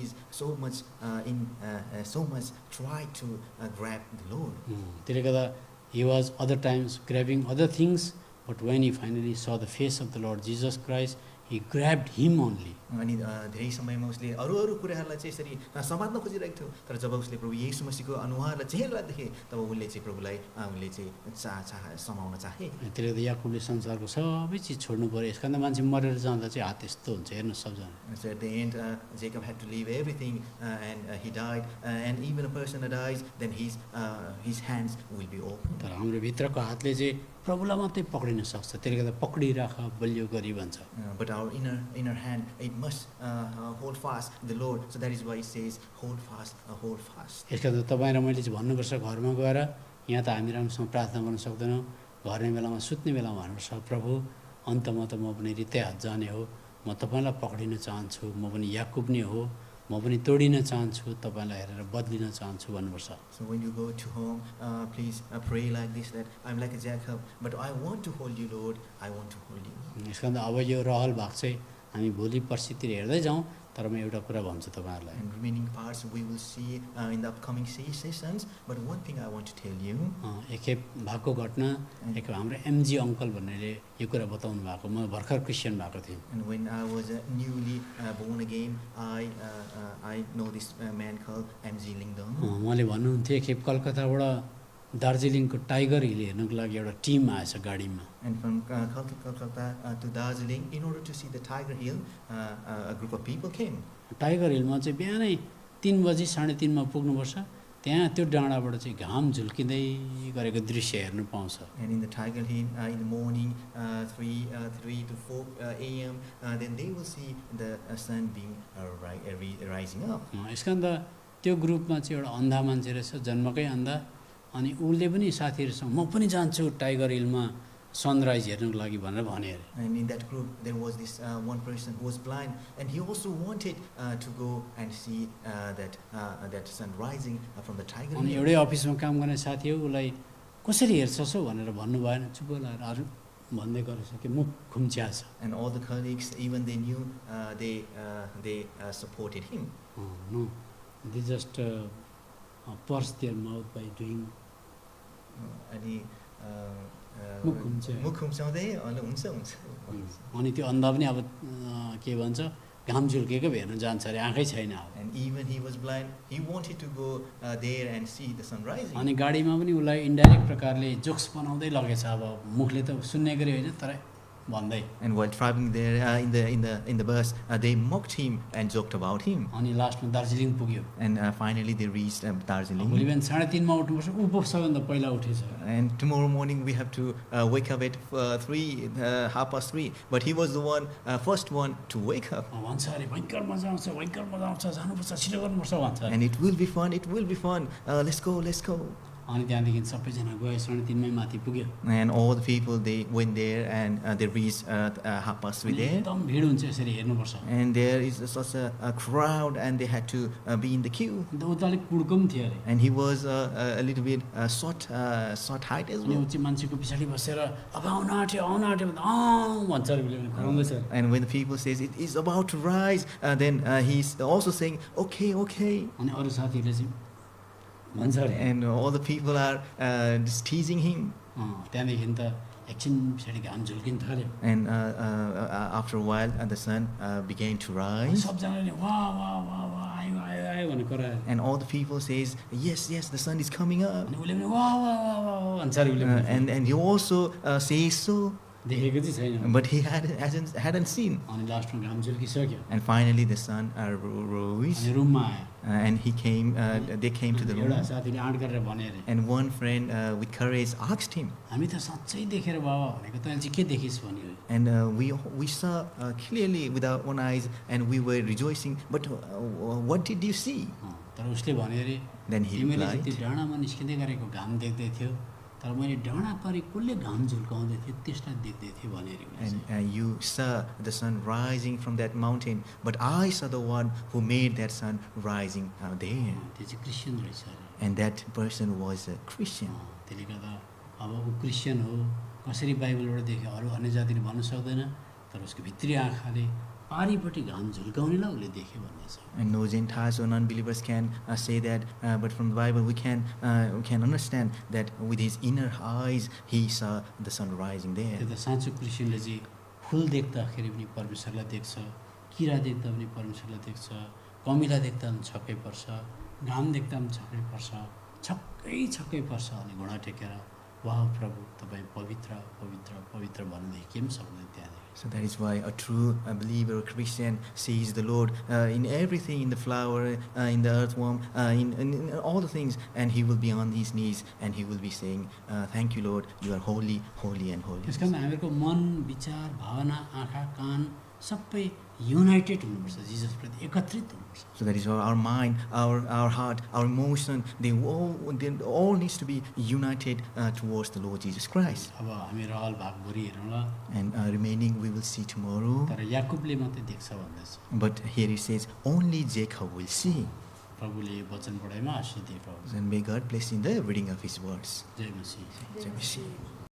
is so much so much try to grab the Lord. त्यसले गर्दा he was other times grabbing other things, but when he finally saw the face of the Lord Jesus Christ, he grabbed him only. अनि धेरै समयमा उसले अरू कुराहरूलाई चाहिँ यसरी समात्न खोजिरहेको थियो, तर जब उसले प्रभु येशू मसीहको अनुहारलाई चेहरालाई देखे, तब उसले चाहिँ प्रभुलाई उसले चाहिँ समाउन चाहे. त्यसले गर्दा याकुबले संसारको सबै चिज छोड्नु पर्यो. यसका लागि मान्छे मरेर जाँदा चाहिँ हात यस्तो हुन्छ, हेर्नु सबजना. So at the end, Jacob had to leave everything, and he died. And even a person that dies, then his hands will be open. तर हाम्रो भित्रको हातले चाहिँ प्रभुलाई मात्रै पक्रिन सक्छ. त्यसले गर्दा पक्रिराख बलियो गरी भन्छ. But our inner hand, it must hold fast the Lord. So that is why it says, hold fast, hold fast. यसका लागि तपाईँ र मैले चाहिँ भन्नुपर्छ घरमा गएर, यहाँ त हामी राम्रोसँग प्रार्थना गर्न सक्दैनौँ, घर्ने बेलामा सुत्ने बेलामा भन्नुपर्छ प्रभु अन्तमा त म पनि रित्तै हात जाने हो, म तपाईँलाई पक्रिन चाहन्छु, म पनि याकुब नै हो, म पनि तोडिन चाहन्छु, तपाईँलाई हेरेर बदलिन चाहन्छु भन्नुपर्छ. So when you go to home, please pray like this, that I'm like a Jacob, but I want to hold you, Lord. I want to hold you. यसका लागि अब यो रहल भाग चाहिँ हामी भोलि पर्सितिर हेर्दै जाउँ, तर म एउटा कुरा भन्छु तपाईँहरूलाई. And remaining parts we will see in the upcoming sessions. But one thing I want to tell you. एकखेप भएको घटना, एक हाम्रो एमजी अङ्कल भन्नेले यो कुरा बताउनु भएको, म भर्खर क्रिस्चियन भएको थिएँ. And when I was newly born again, I know this man called M.G. Lingdom. उहाँले भन्नुहुन्थ्यो एकखेप कलकत्ताबाट दार्जिलिङको टाइगर हिल हेर्नुको लागि एउटा टिम आएछ गाडीमा. And from Kolkata to Darjeeling, in order to see the Tiger Hill, a group of people came. Tiger हिलमा चाहिँ बिहानै 3 बजी 3:30 मा पुग्नुपर्छ. त्यहाँ त्यो डाँडाबाट चाहिँ घाम झुल्किँदै गरेको दृश्य हेर्नु पाउँछ. And in the Tiger Hill, in the morning, 3 to 4 a.m., then they will see the sun being rising up. यसका अन्त त्यो ग्रुपमा चाहिँ एउटा अन्धा मान्छे रहेछ, जन्मकै अन्धा. अनि उसले पनि साथीहरूसँग म पनि जान्छु टाइगर हिलमा सनराइज हेर्नुको लागि भनेर भने अरे. And in that group, there was this one person who was blind, and he also wanted to go and see that sun rising from the Tiger अनि Hill. एउटै अफिसमा काम गर्ने साथी हो, उसलाई कसरी हेर्छस् हौ भनेर भन्नु भएन, चुप लाएर अरू भन्दै गरेछ कि मुख खुम्च्या छ। And all the colleagues, even they knew, they supported him. No, they just pursed their mouth by doing. अनि मुख खुम्च्या। मुख खुम्च्याउँदै हुन्छ हुन्छ अनि त्यो अन्धा पनि अब के भन्छ घाम झुल्केको हेर्न जान्छ अरे, आँखै छैन अब। And even he was blind, he wanted to go there and see the sun rising. अनि गाडीमा पनि उसलाई इन्डाइरेक्ट प्रकारले जोक्स बनाउँदै लगेछ, अब मुखले त सुन्ने गरी होइन तर भन्दै। And while traveling there in the bus, they mocked him and joked about him. अनि लास्टमा दार्जिलिङ पुग्यो। And finally they reached भोलि Darjeeling. बिहान 3:30 उठ्नुपर्छ, ऊ पो सबभन्दा पहिला उठेछ। And tomorrow morning we have to wake up at 3:30, but he was the first one to wake up. भन्छ अरे भयङ्कर मजा आउँछ जानुपर्छ, छिटो गर्नुपर्छ भन्छ। And it will be fun, let's go. अनि त्यहाँदेखि सबैजना गए, 3:30 माथि पुग्यो। And all the people, they went there and they reached 3:30 there. एकदम भिड हुन्छ, यसरी हेर्नुपर्छ। And there is such a crowd and they had to be in the queue. अन्त ऊ त अलिक कुड्को पनि थियो अरे। And he was a little bit short height as अनि well. ऊ चाहिँ मान्छेको पछाडि बसेर अब आउन आँट्यो भन्दा भन्छ अरे, उसले भने कराउँदैछ अरे। And when the people says it is about to rise, then he's also saying, okay. अनि अरू साथीहरूले चाहिँ भन्छ अरे। And all the people are just teasing him. त्यहाँदेखि त एकछिन पछाडि घाम झुल्किन थाल्यो। And after a while, the sun began to अनि rise. सबजनाले वाह आयो भनेर करायो। And all the people says, yes, the sun is coming up. अनि उसले पनि वाह भन्छ अरे, उसले पनि। And he also says so, देखेको चाहिँ छैन। but he hadn't seen. अनि लास्टमा घाम झुल्किसक्यो। And finally the sun rose, अनि रुममा आयो। and they came to the एउटा room. साथीले आँट गरेर भने अरे, And one friend with courage asked him, हामी त साँच्चै देखेर बाबा भनेको, तैँले चाहिँ के देखिस् भन्यो। and we saw clearly with our own eyes, and we were rejoicing, but what did you see? तर उसले भन्यो अरे, Then he तिमीले replied, त्यो डाँडामा निस्किँदै गरेको घाम देख्दै थियो, तर मैले डाँडा पारि कसले घाम झुल्काउँदै थियो त्यसलाई देख्दै थिएँ भने अरे उसले। and you saw the sun rising from that mountain, but I saw the one who made that sun rising out there. त्यो चाहिँ क्रिस्चियन रहेछ अरे। And that person was a Christian. त्यसले गर्दा अब ऊ क्रिस्चियन हो, कसरी बाइबलबाट देख्यो अरू अन्य जातिले भन्न सक्दैन, तर उसको भित्री आँखाले पारिपट्टि घाम झुल्काउनेलाई उसले देख्यो भन्ने छ। And no Gentiles or non-believers can say that, but from the Bible we can understand that with his inner eyes he saw the sun rising there. त्यो त साँचो क्रिस्चियनले चाहिँ फुल देख्दाखेरि पनि परमेश्वरलाई देख्छ, किरा देख्दा पनि परमेश्वरलाई देख्छ, कमिला देख्दा पनि छक्कै पर्छ, घाम देख्दा पनि छक्कै पर्छ अनि घुँडा टेकेर वाह प्रभु तपाईँ पवित्र भन्नुदेखि के पनि सक्दैन त्यहाँदेखि। So that is why a true believer or Christian sees the Lord in everything, in the flower, in the earthworm, in all the things, and he will be on his knees and he will be saying, thank you Lord, you are holy and holy. त्यस कारण हामीहरूको मन विचार भावना आँखा कान सबै United हुनुपर्छ, जिजसप्रति एकत्रित हुनुपर्छ। So that is why our mind, our heart, our emotion, they all needs to be united towards the Lord Jesus Christ. अब हामी रहल भाग भरि हेरौँला, And remaining we will see tomorrow. तर याकुबले मात्रै देख्छ भन्दैछ। But here it says, only Jacob will see. प्रभुले वचन पढाइमा आशिष दिए प्रभु। And may God bless in the reading of his words. Jay Masih. Jai Masihi.